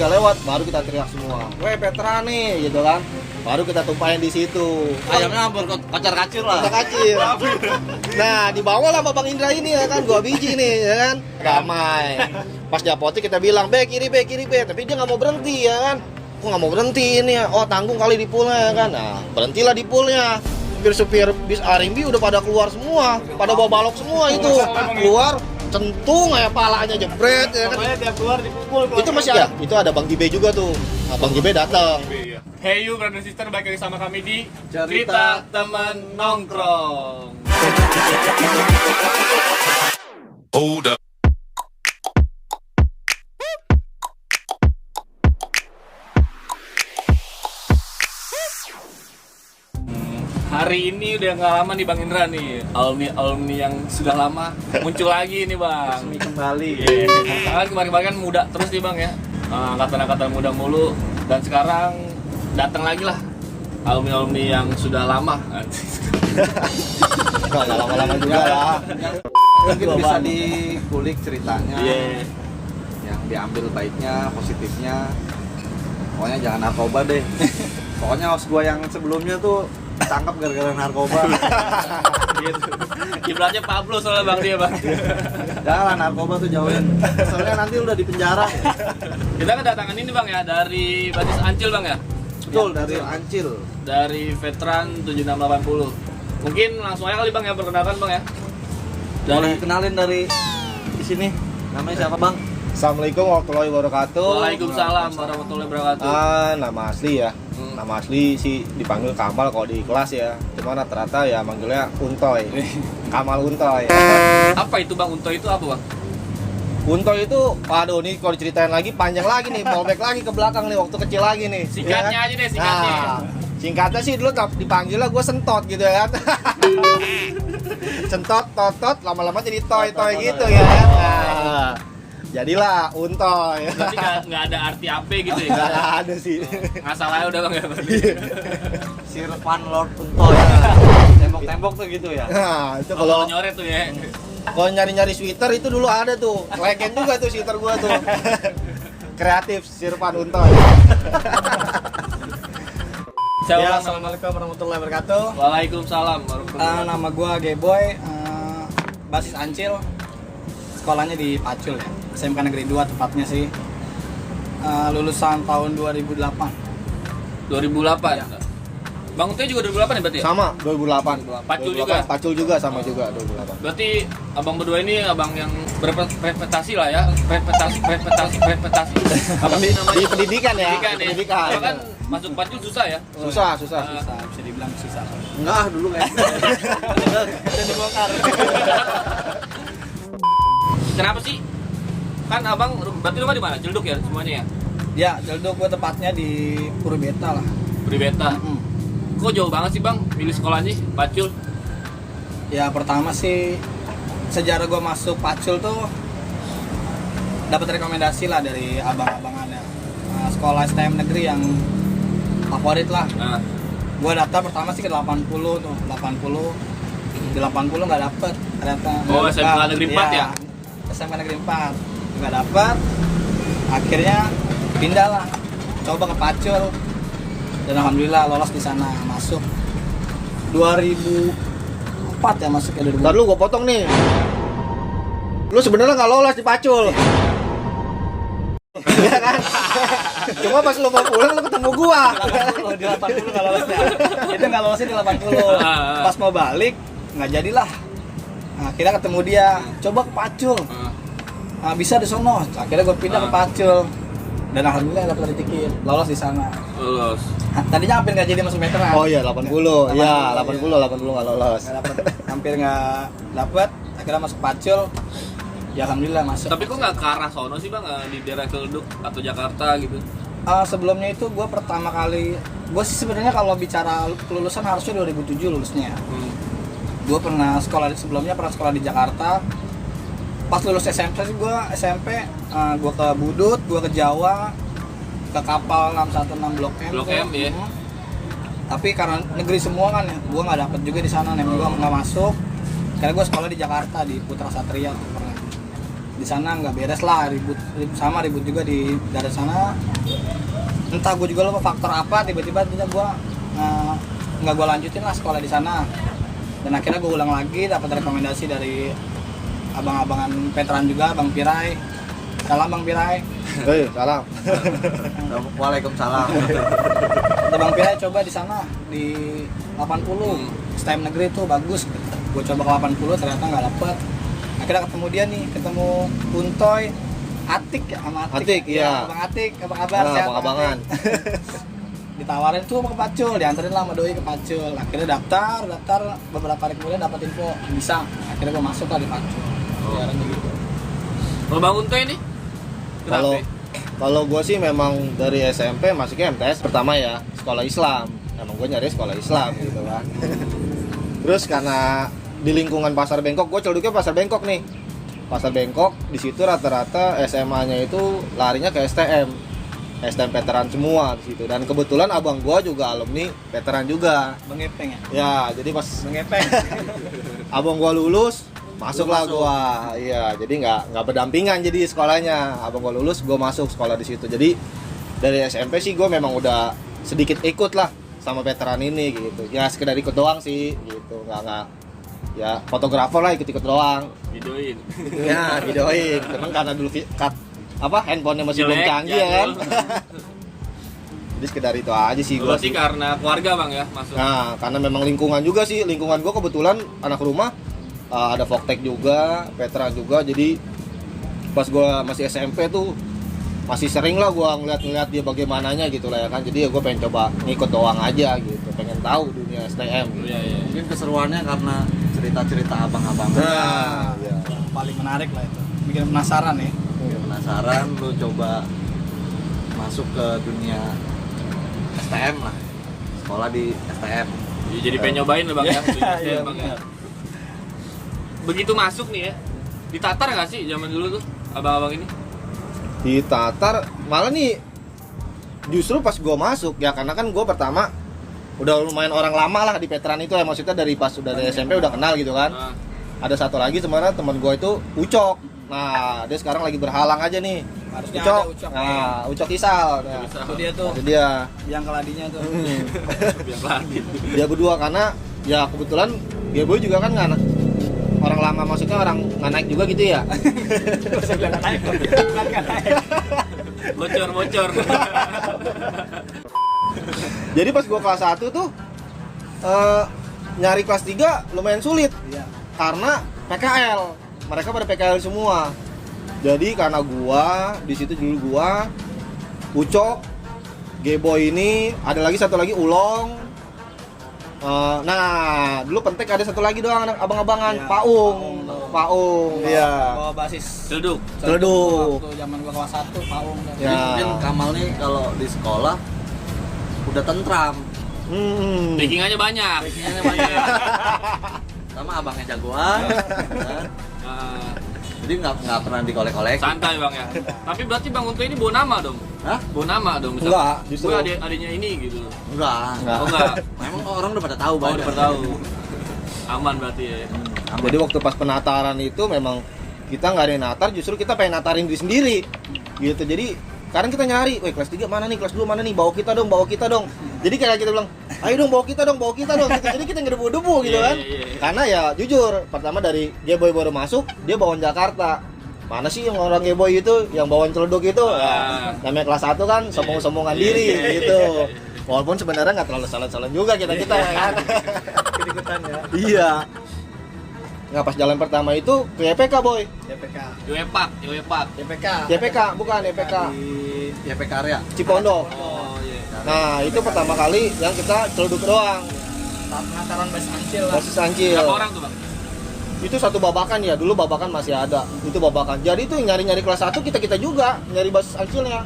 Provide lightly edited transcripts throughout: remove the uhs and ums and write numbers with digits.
3 lewat baru kita teriak semua, weh Petra nih gitu kan, baru kita tumpahin di situ. Ayamnya hampir kacar-kacir lah. Kacir. Nah, dibawa lah sama Bang Indra ini ya kan, 2 biji nih ya kan, damai. Pas di apotek kita bilang, kiri be, tapi dia nggak mau berhenti ya kan. Kok nggak mau berhenti ini ya? Oh tanggung kali di poolnya ya kan. Nah, berhentilah di poolnya. Supir bis R&B udah pada keluar semua, pada bawa balok semua itu. Keluar, centung kayak palanya jebret ya kan. Pokoknya tiap keluar dipukul. Itu masih ada, itu ada Bang Gibe juga tuh. Nah, Bang Gibe datang. Hey you brother and sister, balik lagi sama kami di Cerita Teman Nongkrong. Hold up. Hari ini udah nggak lama nih Bang Indra nih, alumni yang sudah lama muncul lagi nih Bang. Resmi kembali. Kan kemarin-kemarin kan muda terus nih Bang ya, angkatan-angkatan muda mulu, dan sekarang datang lagi lah alumni yang sudah lama. Nggak lama-lama juga lah. Mungkin bisa dikulik ceritanya. Iya. Yang diambil baiknya, positifnya. Pokoknya jangan narkoba deh. Pokoknya host gua yang sebelumnya tuh tangkap gara-gara narkoba. Gitu. Kiblatnya Pablo soalnya Bang dia Bang. Janganlah narkoba tuh jauhin. Soalnya nanti udah di penjara. Kita kedatangan ini Bang ya dari Basis Ancil Bang ya. Betul, dari Ancil. Dari veteran 7680. Mungkin langsung aja kali Bang ya, perkenalkan Bang ya. Boleh kenalin dari di sini. Namanya siapa, Bang? Assalamualaikum warahmatullahi wabarakatuh. Waalaikumsalam warahmatullahi wabarakatuh. Nama asli ya. Nama asli sih dipanggil Kamal kalau di kelas ya. Cuman rata-rata ya manggilnya Untoy. Kamal Untoy. Apa itu Bang Untoy itu apa Bang? Untoy itu, waduh nih kalau diceritain lagi panjang lagi nih, fallback lagi ke belakang nih waktu kecil lagi nih. Singkatnya aja deh, singkatnya. Nah, singkatnya sih dulu dipanggilnya gue sentot gitu ya kan. Sentot, totot, lama-lama jadi toy-toy gitu ya kan. Nah, jadilah Untoy. Berarti nggak ada arti apa gitu ya? Nggak ada sih. Ngasal aja udah Bang ya. Sirvan Lord Untoy. Tembok-tembok tuh gitu ya. Nah, itu Kalau kalau nyoret tuh ya. kalau nyari-nyari sweater itu dulu ada tuh. Legend juga tuh sweater gua tuh. Kreatif Sirvan Untoy. Siapa Ya, Bang? assalamualaikum warahmatullahi wabarakatuh. Waalaikumsalam warahmatullahi wabarakatuh. Nama gua Geboy, basis Ancil. Sekolahnya di Pacul ya. SMK Negeri 2 tepatnya sih. Lulusan tahun 2008. 2008. Bang Untoy juga 2008 ya berarti ya? Sama 2008. Pacul 2008, juga? Pacul juga sama juga 2008. Berarti abang berdua ini abang yang berprestasi lah ya. Prestasi. Apa sih namanya? Di pendidikan ya. Pendidikan ya. Pendidikan. Kalau kan masuk Pacul susah ya. Susah. Susah, bisa dibilang susah. Enggak, dulu kayak. Udah dibongkar. Kenapa sih? Kan abang berarti rumah di mana? Celduk ya semuanya ya? Ya, Celduk gua tepatnya di Purubeta lah. Pribeta. Kok jauh banget sih bang pilih sekolahnya Pacul? Ya, pertama sih sejarah gua masuk Pacul tuh dapat rekomendasi lah dari abang-abangannya. Sekolah STM negeri yang favorit lah. Nah, Gua daftar pertama sih ke 80 tuh, 80. Di 80 nggak dapet ternyata. Oh, SMK Negeri 4 ya? SMK Negeri 4 nggak dapet. Akhirnya pindah lah, coba ke Pacul dan alhamdulillah lolos di sana, masuk 2004 ya, masuk ya 2004. Ntar lu gua potong nih. Lu sebenarnya nggak lolos di Pacul. Iya kan? Cuma pas lu mau pulang lu ketemu gua. Di 80 nggak lolosnya. Itu nggak lolosnya di 80. Pas mau balik nggak jadilah. Nah, akhirnya ketemu dia, coba ke Pacul. Bisa di sono. Akhirnya gue pindah ke Pacul. Dan alhamdulillah dapat rezeki, lolos di sana. lulus. Tadinya hampir nggak jadi masuk veteran. Oh iya 80. Iya, 80 nggak lolos. Nggak dapet, hampir nggak dapat. Akhirnya masuk Pacul. Ya alhamdulillah masuk. Tapi kok nggak ke arah sono sih bang? Di daerah Celduk atau Jakarta gitu? Sebelumnya itu gue pertama kali, gue sih sebenarnya kalau bicara kelulusan harusnya 2007 lulusnya. Gue pernah sekolah sebelumnya, pernah sekolah di Jakarta. Pas lulus SMP sih gue gue ke Budut, gue ke Jawa, ke kapal 616 Blok M. Blok M ya. Tapi karena negeri semua kan ya, gue nggak dapet juga di sana, gue nggak masuk. Karena gue sekolah di Jakarta di Putra Satria tuh pernah. di sana nggak beres lah, ribut juga dari sana. Entah gue juga lupa faktor apa, tiba-tiba gue nggak gue lanjutin lah sekolah di sana. Dan akhirnya gue ulang lagi, dapat rekomendasi dari abang-abangan veteran juga, Bang Pirai. Salam Bang Pirai. Salam. Waalaikumsalam. Ada Bang Pirai coba di sana di 80 STM negeri tuh bagus. Gue coba ke 80 ternyata nggak dapet. Akhirnya ketemu dia nih, ketemu Untoy, Atik ya, sama Atik, iya. Bang Atik, apa kabar? Nah, Sehat, abang-abangan. Ditawarin tuh ke Pacul, dianterin lah sama doi ke Pacul. Akhirnya daftar beberapa hari kemudian dapat info bisa. Akhirnya gue masuk lah di Pacul. Caranya gitu. Kalau Bang Unto ini? Kalau Kenapa? kalau gue sih memang dari SMP masuknya MTS pertama ya, sekolah Islam. Emang gue nyari sekolah Islam gitu kan. Terus karena di lingkungan Pasar Bengkok, gue celduknya Pasar Bengkok nih. Pasar Bengkok, di situ rata-rata SMA-nya itu larinya ke STM veteran semua di situ. Dan kebetulan abang gue juga alumni veteran juga. Bang Epeng ya? Ya, jadi pas Bang Epeng. abang gue lulus, masuklah gue. Iya, jadi nggak berdampingan jadi sekolahnya. Abang gue lulus, gue masuk sekolah di situ. Jadi dari SMP sih gue memang udah sedikit ikut lah sama veteran ini gitu. Ya sekedar ikut doang sih gitu, nggak ya fotografer lah ikut-ikut doang. Videoin. Ya videoin, cuman karena dulu handphonenya masih belum Jelek, canggih ya kan. jadul. Jadi sekedar itu aja sih gue. Berarti karena keluarga Bang ya masuk. Nah, karena memang lingkungan juga sih, lingkungan gue kebetulan anak rumah ada Voktek juga, veteran juga. Jadi pas gue masih SMP tuh masih sering lah gue ngeliat dia bagaimananya gitu lah ya kan. Jadi ya gue pengen coba ngikut doang aja gitu, pengen tahu dunia STM gitu. Iya, iya. Mungkin keseruannya karena cerita-cerita abang-abang. Nah, iya. Yang paling menarik lah itu. Bikin penasaran ya. Penasaran lu coba masuk ke dunia STM lah. Sekolah di STM. Ya, jadi pengen nyobain lah Bang ya. Iya, Bang ya. Begitu masuk nih ya, ditatar nggak sih zaman dulu tuh abang-abang ini? Ditatar malah nih justru pas gue masuk ya, karena kan gue pertama udah lumayan orang lama lah di veteran itu ya, maksudnya dari pas udah dari SMP udah kenal gitu kan. Nah, Ada satu lagi sebenarnya teman gue itu Ucok. Nah dia sekarang lagi berhalang aja nih. Harusnya Ucok. ada Ucok. Nah Ucok Isal. Nah, Itu dia tuh, itu dia. yang keladinya tuh. biar lagi. Dia berdua karena ya kebetulan dia boy juga kan nggak orang lama, maksudnya orang nggak naik juga gitu ya. Bocor. Jadi pas gue kelas 1 tuh nyari kelas 3 lumayan sulit. Iya. Karena PKL, mereka pada PKL semua. Jadi karena gua di situ dulu gua Ucok, Geboy ini, ada lagi satu lagi Ulong. Nah, dulu Pentek ada satu lagi doang anak abang-abangan, Iya, Paung. Iya. Bawa basis Celduk. Celduk. Waktu zaman gua kelas 1 Paung. Jadi Ya. mungkin Kamal nih kalau di sekolah udah tentram. Backingannya banyak. Backingannya banyak. Sama abangnya jagoan. Kan? Nah, Jadi nggak pernah dikolek-kolek. santai Bang ya. Tapi berarti Bang Unto ini bawa nama dong. Hah? Bawa nama dong. Misal, Enggak, justru. gue adiknya ini gitu. Enggak. Oh enggak. Memang orang udah pada tahu Oh, banyak. udah tahu. Aman berarti ya. Aman. Jadi waktu pas penataran itu memang kita nggak ada yang natar, justru kita pengen natarin diri sendiri. Gitu. Jadi sekarang kita nyari, weh kelas 3 mana nih, kelas 2 mana nih, bawa kita dong. Jadi kayak kita bilang, ayo dong bawa kita dong. Gitu. Jadi kita ngedebu-debu gitu Iya, kan. iya. Karena ya jujur, pertama dari Geboy baru masuk, dia bawaan Jakarta. Mana sih yang orang Geboy itu, yang bawaan celeduk itu? Ah. Namanya kelas 1 kan, sombong-sombongan diri gitu. Walaupun sebenarnya nggak terlalu salon-salon juga kita ya kan. Ikut-ikutan ya. Iya. Nggak, pas jalan pertama itu ke YPK boy. YPK. Yoepak. YPK. YPK bukan YPK. Di YPK area. Cipondo. Oh iya. Nah itu pertama kali yang kita celuduk doang. tahap penataran basis Ancil lah. Basis Ancil. Berapa orang tuh Bang? Itu satu babakan ya, dulu babakan masih ada. Itu babakan. Jadi itu nyari-nyari kelas 1 kita juga nyari basis Ancilnya.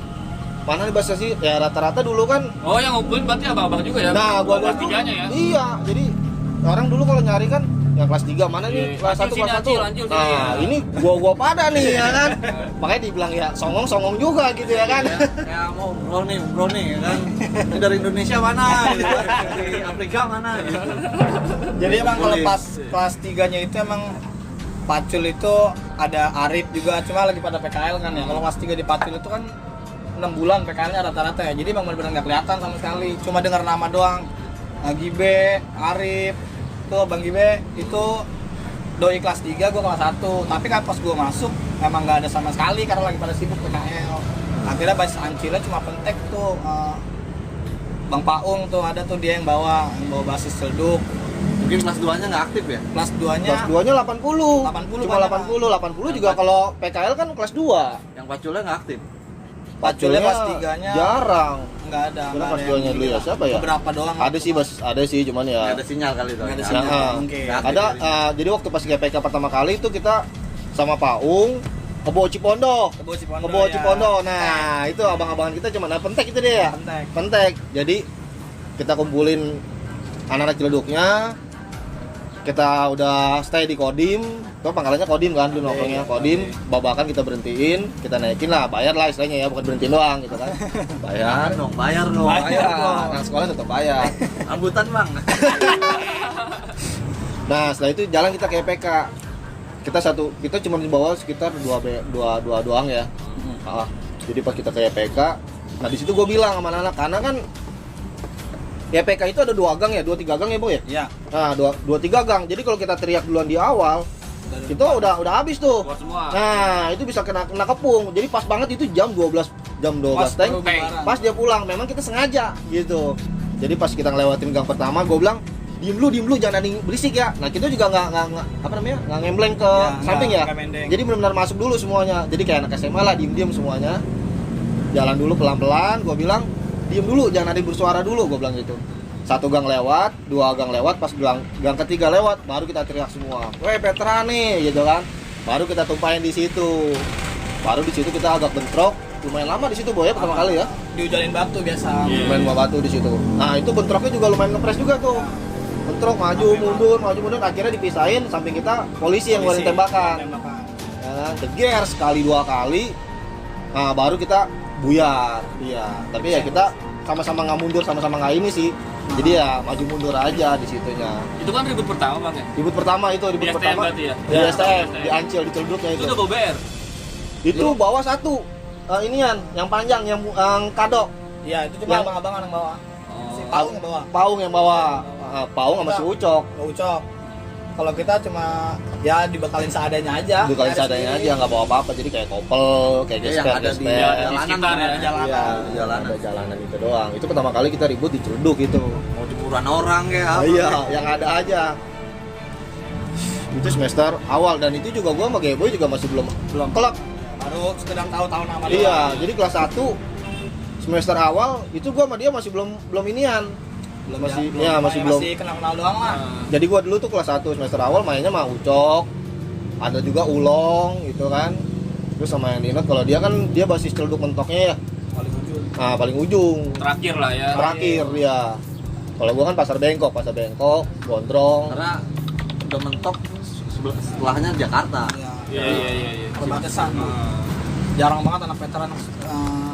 Mana nih basis Ancil? Ya rata-rata dulu kan. Oh yang ngumpulin berarti abang-abang juga ya? Nah, gua kelas tiganya ya? Iya, jadi orang dulu kalau nyari kan yang kelas 3 mana nih? Iya. Kelas 1 Ancil kelas sini, 1. Ancil sini, Nah, ya. ini gua pada nih ya kan. Makanya dibilang ya songong juga gitu ya kan. Ya mau umroh nih ya kan. Ini dari Indonesia mana gitu kan. Dari Afrika mana gitu. Jadi emang kalau Boleh. pas kelas 3-nya itu emang Pacul itu ada Arif juga, cuma lagi pada PKL kan ya. Kalau kelas 3 di Pacul itu kan 6 bulan PKL-nya rata-rata ya. Jadi emang benar-benar nggak kelihatan sama sekali. Cuma dengar nama doang. Gibe, Arif, tuh Bang Gibe itu doi kelas 3, gua kelas 1. Tapi kan pas gua masuk emang nggak ada sama sekali karena lagi pada sibuk PKL. Akhirnya basis Ancilnya cuma pentek tuh. Bang Paung tuh ada tuh dia yang bawa basis celduk. Mungkin kelas 2-nya nggak aktif ya? Kelas 2-nya Kelas 2-nya 80. 80 Cuma banyak. 80 juga kalau PKL kan kelas 2. Yang paculnya nggak aktif. Paculnya kelas 3-nya jarang. nggak ada. Karena nggak kelas ada 2-nya yang dulu ya, siapa ya? Beberapa doang. Ada sih, ada sih, cuman ya Nggak ada sinyal kali itu. Nggak ada Ya. sinyal. Nah, mungkin. Nggak aktif ada jadinya. jadi waktu pas GPK pertama kali itu kita sama Paung Kebo Cipondo. Kebo ya. Cipondo. Nah, itu abang-abangan kita cuma pentek itu dia ya. Pentek. Pentek. Jadi kita kumpulin anak-anak Ciledugnya. Kita udah stay di Kodim. Itu pangkalannya Kodim kan, dulu nongkrongnya Kodim. Babakan kita berhentiin, kita naikin lah, bayar lah istilahnya ya, bukan berhentiin doang gitu kan. Bayar. Bayar dong. Bayar dong. Nah, sekolah tetap bayar. Ambutan bang. Nah, setelah itu jalan kita ke EPK. Kita cuma dibawa sekitar dua doang ya. Jadi pas kita ke EPK, nah di situ gue bilang sama anak-anak, karena kan EPK itu ada 2 gang ya, 2-3 gang ya Bu ya? Iya. Nah, 2-3 gang. Jadi kalau kita teriak duluan di awal, itu udah habis tuh. Keluar semua. Nah, itu bisa kena kepung. Jadi pas banget itu jam 12 teng. baru bubaran. Pas dia pulang, memang kita sengaja gitu. Jadi pas kita ngelewatin gang pertama, gue bilang, diem lu jangan ada yang berisik ya. Nah, kita juga nggak ngembleng ke samping ya. nggak mendeng. Jadi benar-benar masuk dulu semuanya. Jadi kayak anak SMA lah, diem semuanya. Jalan dulu pelan-pelan, gue bilang, diem dulu, jangan ada yang bersuara dulu, gue bilang gitu. 1 gang lewat, 2 gang lewat, pas gang ketiga lewat, baru kita teriak semua, weh Petra nih, gitu kan. Baru kita tumpahin di situ. Baru di situ kita agak bentrok, lumayan lama di situ Boy ya pertama kali ya. Diujalin batu biasa. Iya. Main batu di situ. Nah, itu bentroknya juga lumayan ngepres juga tuh. Bentrok maju mundur, akhirnya dipisahin, samping kita polisi yang ngeluarin tembakan. Ya kan, deger sekali 2 kali. Nah, baru kita buyar. Iya, tapi ya kita sama-sama nggak mundur, sama-sama nggak ini sih. Jadi ya maju mundur aja di situnya. Itu kan ribut pertama bang ya? Ribut pertama itu, Di STM pertama. berarti ya? Di STM, di Ancil, di Celduknya Itu itu. udah bawa BR? Itu bawa 1. Inian, yang panjang, yang kado. Iya, itu cuma Yang- abang-abangan yang bawa. Si Oh. Paung yang bawa. Paung yang bawa. Paung sama si Ucok. Ucok. Kalau kita cuma ya dibekalin seadanya aja. Itu kali Dari seadanya sendiri. aja, nggak bawa apa-apa. Jadi kayak kopel, kayak Iya, yang ada di gesper. jalanan sekitar ya. Jalanan. Iya, Jalanan. ada jalanan itu doang. Itu pertama kali kita ribut di Celduk itu. Mau jemuran orang kayak apa? Iya, yang ada aja. Itu semester awal dan itu juga gua sama Geboy juga masih belum kelak. Baru sekedar tahu-tahu nama Iya, doang. jadi kelas 1 semester awal itu gua sama dia masih belum inian. Masih belum. Masih kenal-kenal doang lah. Jadi gua dulu tuh kelas 1 semester awal mainnya sama Ucok. Ada juga Ulong gitu kan. Terus sama yang Dinot, kalau dia kan dia basis Celduk mentoknya ya. Paling ujung. Nah, paling ujung. Terakhir lah ya. Terakhir dia. Kalau gua kan Pasar Bengkok, Gondrong. Karena udah mentok setelahnya Jakarta. Iya. Iya. Perbatasan. Jarang banget anak veteran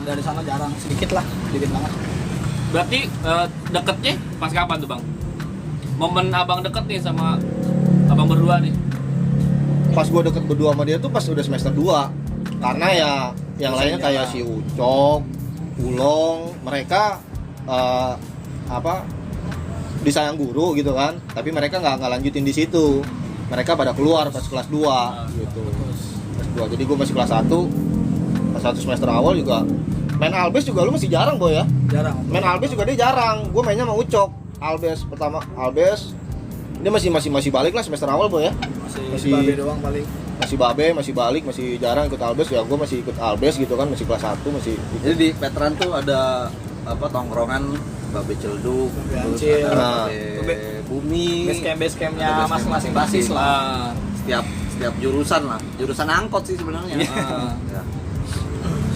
dari sana, jarang, sedikit banget. Berarti deketnya pas kapan tuh bang? Momen abang deket nih sama abang berdua nih? Pas gua deket berdua sama dia tuh pas udah semester 2. Karena ya yang lainnya kayak si Ucok, Ulong, mereka disayang guru gitu kan. Tapi mereka nggak lanjutin di situ. Mereka pada keluar pas kelas 2 gitu. Kelas 2. Jadi gua masih kelas 1. Kelas 1 semester awal juga main Albes juga lu masih jarang Boy ya. Jarang. Main Albes juga dia jarang. Gua mainnya sama Ucok. Albes pertama Albes. Dia masih balik lah semester awal Boy ya. Masih babe doang paling. Masih babe, masih balik, masih jarang ikut Albes ya. Gue masih ikut Albes gitu kan, masih kelas 1 masih ikut. Jadi di veteran tuh ada tongkrongan Babe Celduk, Babe terus Ancil, ada Babe- Babe Bumi, Base campnya Ada base camp masing-masing basis masing-masing. lah. setiap jurusan lah, jurusan angkot sih sebenarnya. Iya. Ya.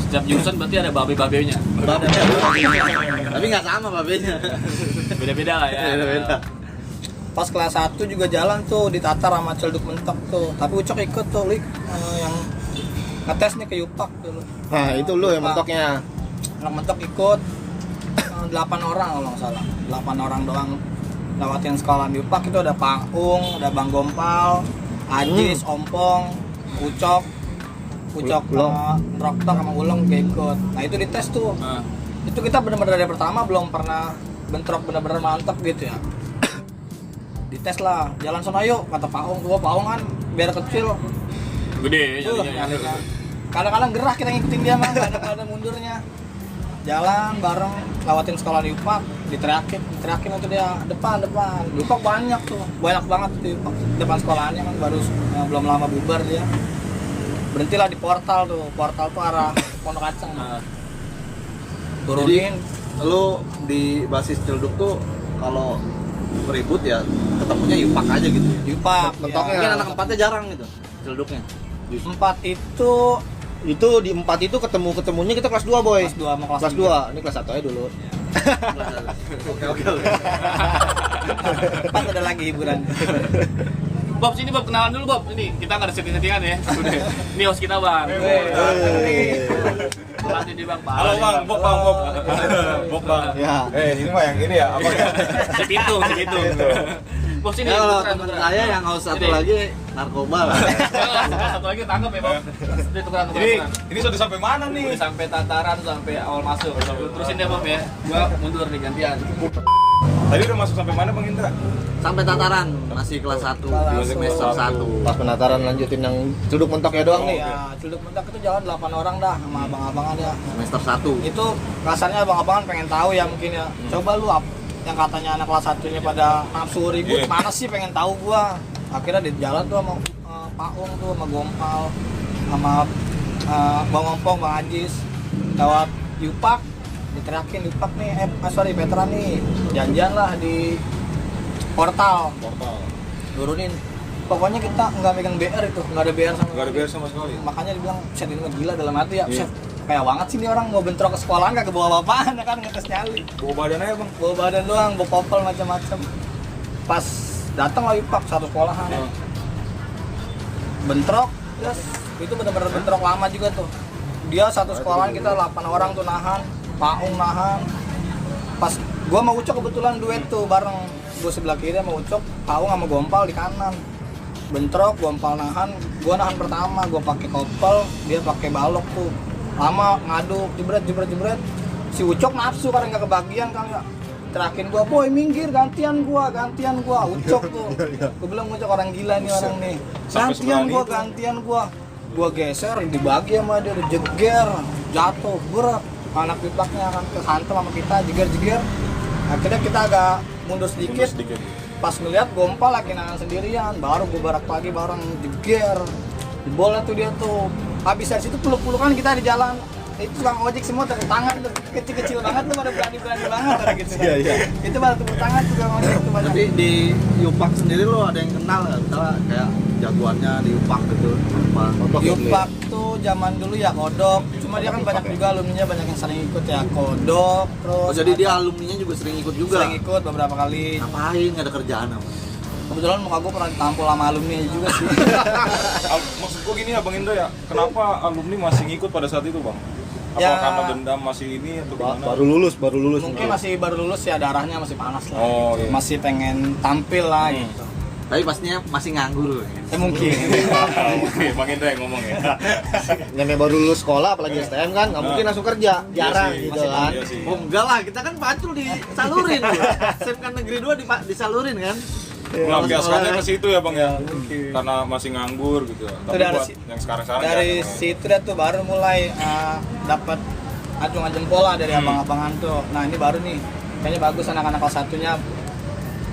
Setiap jurusan berarti ada babe-babenya. Tapi nggak sama babenya. Beda-beda lah ya. Beda-beda. Pas kelas 1 juga jalan tuh ditatar sama Celduk mentok tuh. Tapi Ucok ikut tuh, yang ngetes nih ke Yupak dulu. Nah, itu lu yang mentoknya. Anak mentok ikut 8 orang kalau nggak salah. 8 orang doang lewatin sekolah di Yupak. Itu ada Paung, ada Bang Gompal, Ajis, Ompong, Ucok, Ulong. Roktok sama Ulong gak ikut. Nah itu dites tuh. Itu kita benar-benar dari pertama belum pernah bentrok benar-benar mantap gitu ya. Dites lah, jalan sono yuk kata Paung. Gua Paung kan biar kecil. Gede Tuh, jadinya. nyalinya. Kadang-kadang gerah kita ngikutin dia mah, gak ada mundurnya. Jalan bareng, lewatin sekolah di Upak, diteriakin itu dia depan. Di Upak banyak banget di Upak, depan sekolahannya kan baru belum lama bubar dia. Berhentilah di portal tuh arah Pondok Kacang. Turunin. Jadi lu di basis Cilduk tuh kalau ribut ya ketemunya Yupak aja gitu ya. Di Upak. Mentoknya. Mungkin anak 4-nya jarang gitu Cilduknya. Di 4 itu di 4 itu ketemunya kita kelas 2 boy. kelas 2 sama kelas Kelas 2. Ini kelas 1 aja dulu. Oke. 4 ada lagi hiburan. Bob, sini Bob, kenalan dulu Bob. Ini kita nggak ada setting-settingan ya. Udah. Ini host kita Bang. Kenalan di Bang. Halo Bang, Bob. Bob Bang. Ya. Ini mah yang ini ya, apa ya? Si Pitung. Bob sini. Ya kalau tukeran, temen tukeran. saya yang haus satu Ini. lagi narkoba lah. Kalau satu lagi tangkap ya Bob. Ini tukeran. Ini sudah sampai mana nih? Udah sampai tataran, sampai awal masuk. Terusin deh Bob ya. Gua mundur nih gantian. Tadi udah masuk sampai mana Bang Indra? Sampai tataran masih kelas 1 semester 1. Pas penataran lanjutin yang Cilduk Mentok ya doang nih. Ya, Cilduk Mentok itu jalan 8 orang dah sama abang-abangan ya. Semester 1. Itu rasanya abang-abangan pengen tahu ya mungkin ya. Coba lu yang katanya anak kelas 1-nya pada nafsu ribut, Iya. mana sih pengen tahu gua. Akhirnya di jalan tuh sama Paung tuh sama Gompal sama Bang Ompong, Bang Ajis lewat Yupak diteriakin Yupak nih, veteran nih janjian lah di portal turunin. Pokoknya kita nggak megang BR itu, nggak ada BR sama Gak ada biar sama sekali. makanya dibilang Set ini mah gila dalam hati ya. Iya. Set kayak banget sih nih orang mau bentrok ke sekolahan kagak bawa apa-apaan ya kan, ngetes nyali Bawa badannya ya Bang? bawa badan doang, bawa popel macam-macam. Pas datang lagi Pak satu sekolahan bentrok, terus itu benar-benar bentrok lama juga tuh. Dia satu sekolahan kita 8 orang tuh nahan, Paung nahan. Pas gua sama Ucok kebetulan duet tuh bareng, gua sebelah kiri sama Ucok, Paung sama Gompal di kanan. Bentrok, Gompal nahan, gua nahan pertama, gua pakai kopel, dia pakai balok tuh. Lama ngaduk, jebret. Si Ucok nafsu karena nggak kebagian kan ya. Terakhir gua, boy minggir, gantian gua. Ucok tuh. Gua bilang Ucok orang gila nih orang nih. Sampai Gantian gua. Gua geser, dibagi sama dia, jeger, jatuh, berat. Anak piplaknya kan kehantam sama kita, jeger. Akhirnya kita agak mundur sedikit. Pas ngeliat Gompal lagi nahan sendirian, baru gua barak lagi bareng jeger. Jebolnya tuh dia tuh. Habis dari situ peluk-pelukan kita di jalan. Itu tukang ojek semua tepuk tangan tuh, kecil-kecil banget tuh, pada berani banget ada gitu. Iya. Itu pada tepuk tangan tukang ojek tuh banyak. Tapi di Yupak sendiri lo ada yang kenal nggak? Misalnya kayak jagoannya di Yupak gitu apa? Yupak tuh zaman dulu ya Kodok, cuma dia kan banyak juga alumninya, banyak yang sering ikut ya Kodok. Terus Oh jadi dia alumninya juga sering ikut juga? sering ikut beberapa kali. Ngapain? Nggak ada kerjaan apa? Kebetulan muka gue pernah ditampol sama alumni juga sih. Maksud gua gini ya Bang Indra ya, kenapa alumni masih ngikut pada saat itu Bang? Apa Ya. karena dendam masih ini atau gimana? Baru lulus. Mungkin masih baru lulus ya, darahnya masih panas lah. Oh, gitu. iya. Masih pengen tampil lah gitu. Tapi pastinya masih nganggur. Mungkin. Bang Indra yang ngomong ya. Namanya baru lulus sekolah apalagi STM kan, nggak mungkin langsung kerja. Jarang sih, gitu masih kan. iya sih. Oh enggak lah, kita kan pacul disalurin. SMK Negeri 2 disalurin kan? Melampiaskannya Sekolah. ke situ ya Bang ya. Mungkin. Karena masih nganggur gitu. Tapi dari buat yang sekarang-sekarang dari jangan, Bang. situ dia tuh baru mulai dapat acungan jempol lah dari abang-abangan tuh. Nah ini baru nih, kayaknya bagus anak-anak kelas satunya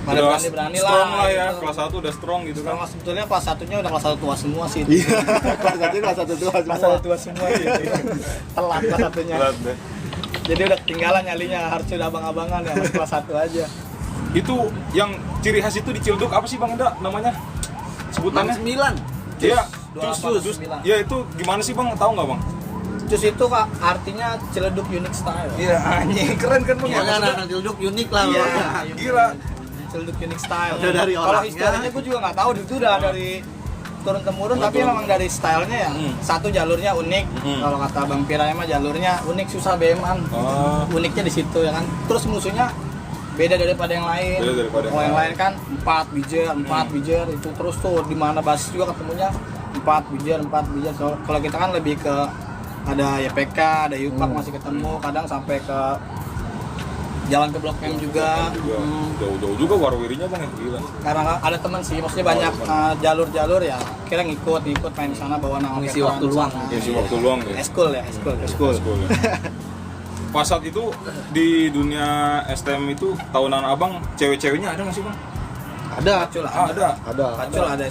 pada Udah berani strong lah ya, gitu. kelas 1 udah strong gitu kan. Strong, sebetulnya kelas satunya udah kelas 1 tua semua sih. Iya. Kelas 1 tua Kelas 1 tua semua sih. Telat kelas satunya. Berat deh. Jadi udah ketinggalan nyalinya, harus udah abang-abangan ya, masih kelas 1 aja. Itu yang ciri khas itu di Cilduk apa sih Bang Indra namanya? Sebutannya? 69. Iya, Cus. Ya itu gimana sih Bang? Tahu nggak Bang? Cus itu Kak, artinya Ciledug Unique Style. Iya, anjing keren kan Bang ya? Pokoknya anak-anak Cilduk unik lah. Iya, Bang. Gila. Ciledug Unique Style. Udah dari Kalau orangnya. historinya gue juga nggak tahu, itu udah dari turun temurun, tapi memang dari stylenya ya. Satu jalurnya unik. Kalau kata Bang Pira mah jalurnya unik, susah beman. Oh. Uniknya di situ ya kan. Terus musuhnya beda daripada yang lain. Beda daripada yang Kalau yang lain. lain kan 4 bijer itu terus tuh di mana basis juga ketemunya 4 bijer. Kalau kita kan lebih ke ada YPK, ada Yupak masih ketemu, kadang sampai ke jalan ke Blok M juga. Jauh-jauh juga warwirinya bang ya, gila. Karena ada teman sih, maksudnya banyak jalur-jalur ya. Kira ngikut main di sana bawa nama Ngisi waktu luang. Isi waktu luang ya. Eskul ya. School ya. Pas saat itu di dunia STM itu tahunan abang cewek-ceweknya ada nggak sih bang? Ada. Pacul Ada. Pacul ada.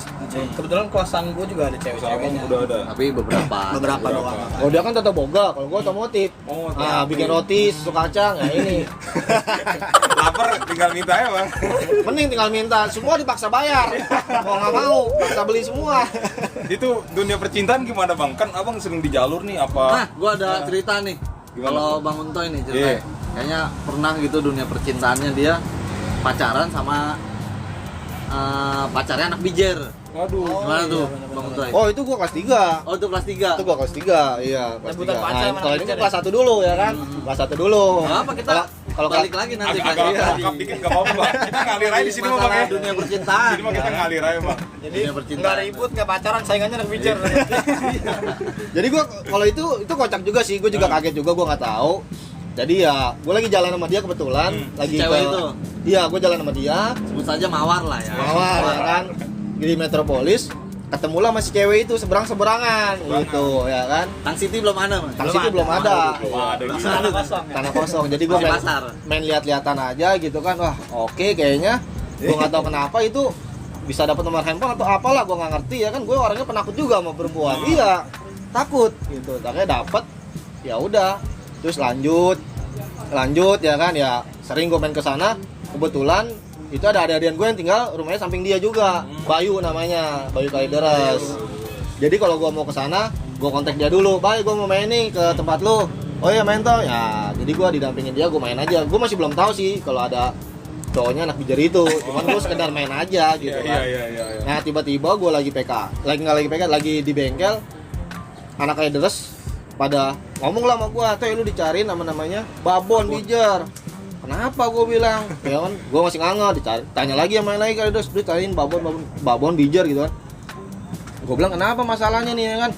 Kebetulan kosan gue juga ada cewek-ceweknya. Udah ada. Tapi beberapa Doang. Oh dia kan tata boga, kalau gua otomotif. Oh, Nah, bikin roti, susu kacang, ya ini. Lapar tinggal minta ya bang. Mending tinggal minta, semua dipaksa bayar. Mau nggak mau, paksa beli semua. Itu dunia percintaan gimana bang? Kan abang sering di jalur nih Nah, apa? gua ada cerita nih. Gimana Kalau tuh? Bang Untoy nih cerita. Iya. Kayaknya pernah gitu dunia percintaannya dia pacaran sama pacarnya anak bijer. Waduh. Gimana tuh, Bang Untoy? Oh itu gua kelas 3. Oh, itu kelas 3. Itu gua kelas 3, iya kelas 3. Rebutan pacar Nah, sama kalau ini anak kan kelas 1 dulu ya kan? Kelas 1 dulu. Apa kita kalau balik lagi nanti Agak lengkap dikit nggak apa-apa bang. Kita ngalir aja di sini mah bang masalah ya. dunia percintaan. Sini mah kita ngalir aja bang. Jadi Dunia percintaan. nggak ribut, nggak pacaran, saingannya anak bijer. Jadi gua kalau itu kocak juga sih, gua juga kaget juga, gua nggak tahu. Jadi ya, gua lagi jalan sama dia kebetulan, lagi Si cewek ke itu? Iya, gua jalan sama dia, Sebut saja Mawar lah ya. Mawar ya kan, di Metropolis, ketemulah sama si cewek itu seberangan gitu ya kan. Tang City belum ada, Mas. Tang City belum ada. Belum ada gitu. Sana kosong. Tanah kosong. Jadi gua Masih main, pasar. main lihat-lihatan aja gitu kan. Wah, oke kayaknya. Gua nggak tahu kenapa itu bisa dapat nomor handphone atau apalah, gua nggak ngerti ya kan. Gue orangnya penakut juga sama perempuan. Iya, takut gitu. Akhirnya dapet, ya udah. Terus lanjut ya kan, ya sering gue main ke sana. Kebetulan itu ada adik-adian gue yang tinggal rumahnya samping dia juga. Bayu namanya, Bayu Kalideres. Jadi kalau gue mau ke sana, gue kontak dia dulu. Bayu, gue mau main nih ke tempat lu. Oh iya main toh. Ya, jadi gue didampingin dia, gue main aja. Gue masih belum tahu sih kalau ada cowoknya anak bijar itu. Cuman gue sekedar main aja gitu kan. Iya. Nah tiba-tiba gue lagi lagi di bengkel, anak Kalideres pada ngomong lah sama gue, "Teh lu dicariin namanya Babon Bijar." Kenapa gue bilang? Ya kan, gue masih nganga, tanya lagi sama yang lain kali terus dicariin Babon Bijar gitu kan. Gue bilang kenapa masalahnya nih ya kan?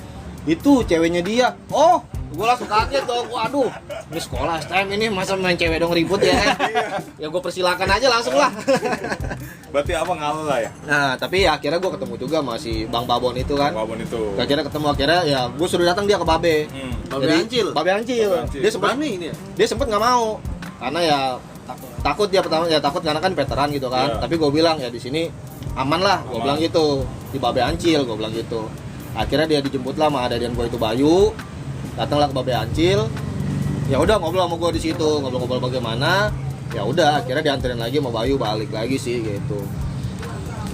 Itu ceweknya dia. Oh, gue langsung kaget dong. Waduh, ini sekolah STM ini masa main cewek dong ribut ya kan? Ya gue persilakan aja langsung lah. Berarti abang ngalah lah ya. Nah, tapi ya akhirnya gue ketemu juga sama si Bang Babon itu kan. Babon itu. Akhirnya ya gue suruh datang dia ke Babe. Babe Ancil. Babe Ancil. Babe Ancil. Dia sempat Berani ini ya? dia sempat nggak mau karena ya takut dia pertama ya takut karena kan veteran gitu kan. Iya. Tapi gue bilang ya di sini aman lah, gue bilang gitu di Babe Ancil, gue bilang gitu. Akhirnya dia dijemput lah sama adadian gue itu Bayu, datanglah ke Babe Ancil. Ya udah ngobrol sama gue di situ, ngobrol-ngobrol bagaimana. Ya udah akhirnya dianterin lagi sama Bayu balik lagi sih gitu.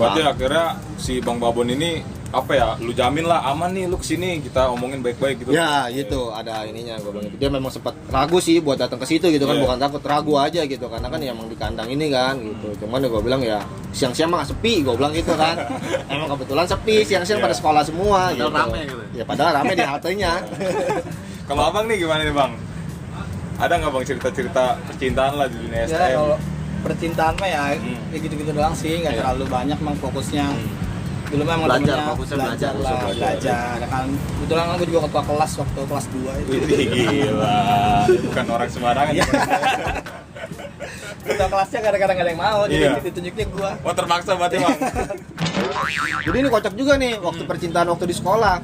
Berarti akhirnya si Bang Babon ini apa ya? Lu jamin lah aman nih lu kesini kita omongin baik-baik gitu. Ya gitu ada ininya gue bilang gitu. Dia memang sempat ragu sih buat datang ke situ gitu kan, Iya. bukan takut, ragu aja gitu karena kan ya emang di kandang ini kan gitu. Cuman ya gue bilang ya siang-siang mah sepi, gue bilang gitu kan. Emang kebetulan sepi, siang-siang Iya. pada sekolah semua Padahal gitu. rame gitu. Ya padahal rame di haltenya. Kalau abang nih gimana nih bang? Ada nggak bang cerita-cerita percintaan lah di dunia Ya STM? kalau percintaan mah ya gitu-gitu doang sih, nggak Iya. terlalu banyak emang fokusnya. Dulu memang Belajar, temennya fokusnya belajar belajar. lah, belajar. Kan kebetulan kan gue juga ketua kelas waktu kelas 2 itu. Wih, gila, bukan orang sembarangan. Iya. Ketua kelasnya kadang-kadang nggak ada yang mau, jadi Iya. ditunjuknya gue. Oh terpaksa berarti bang. Jadi ini kocak juga nih waktu percintaan waktu di sekolah.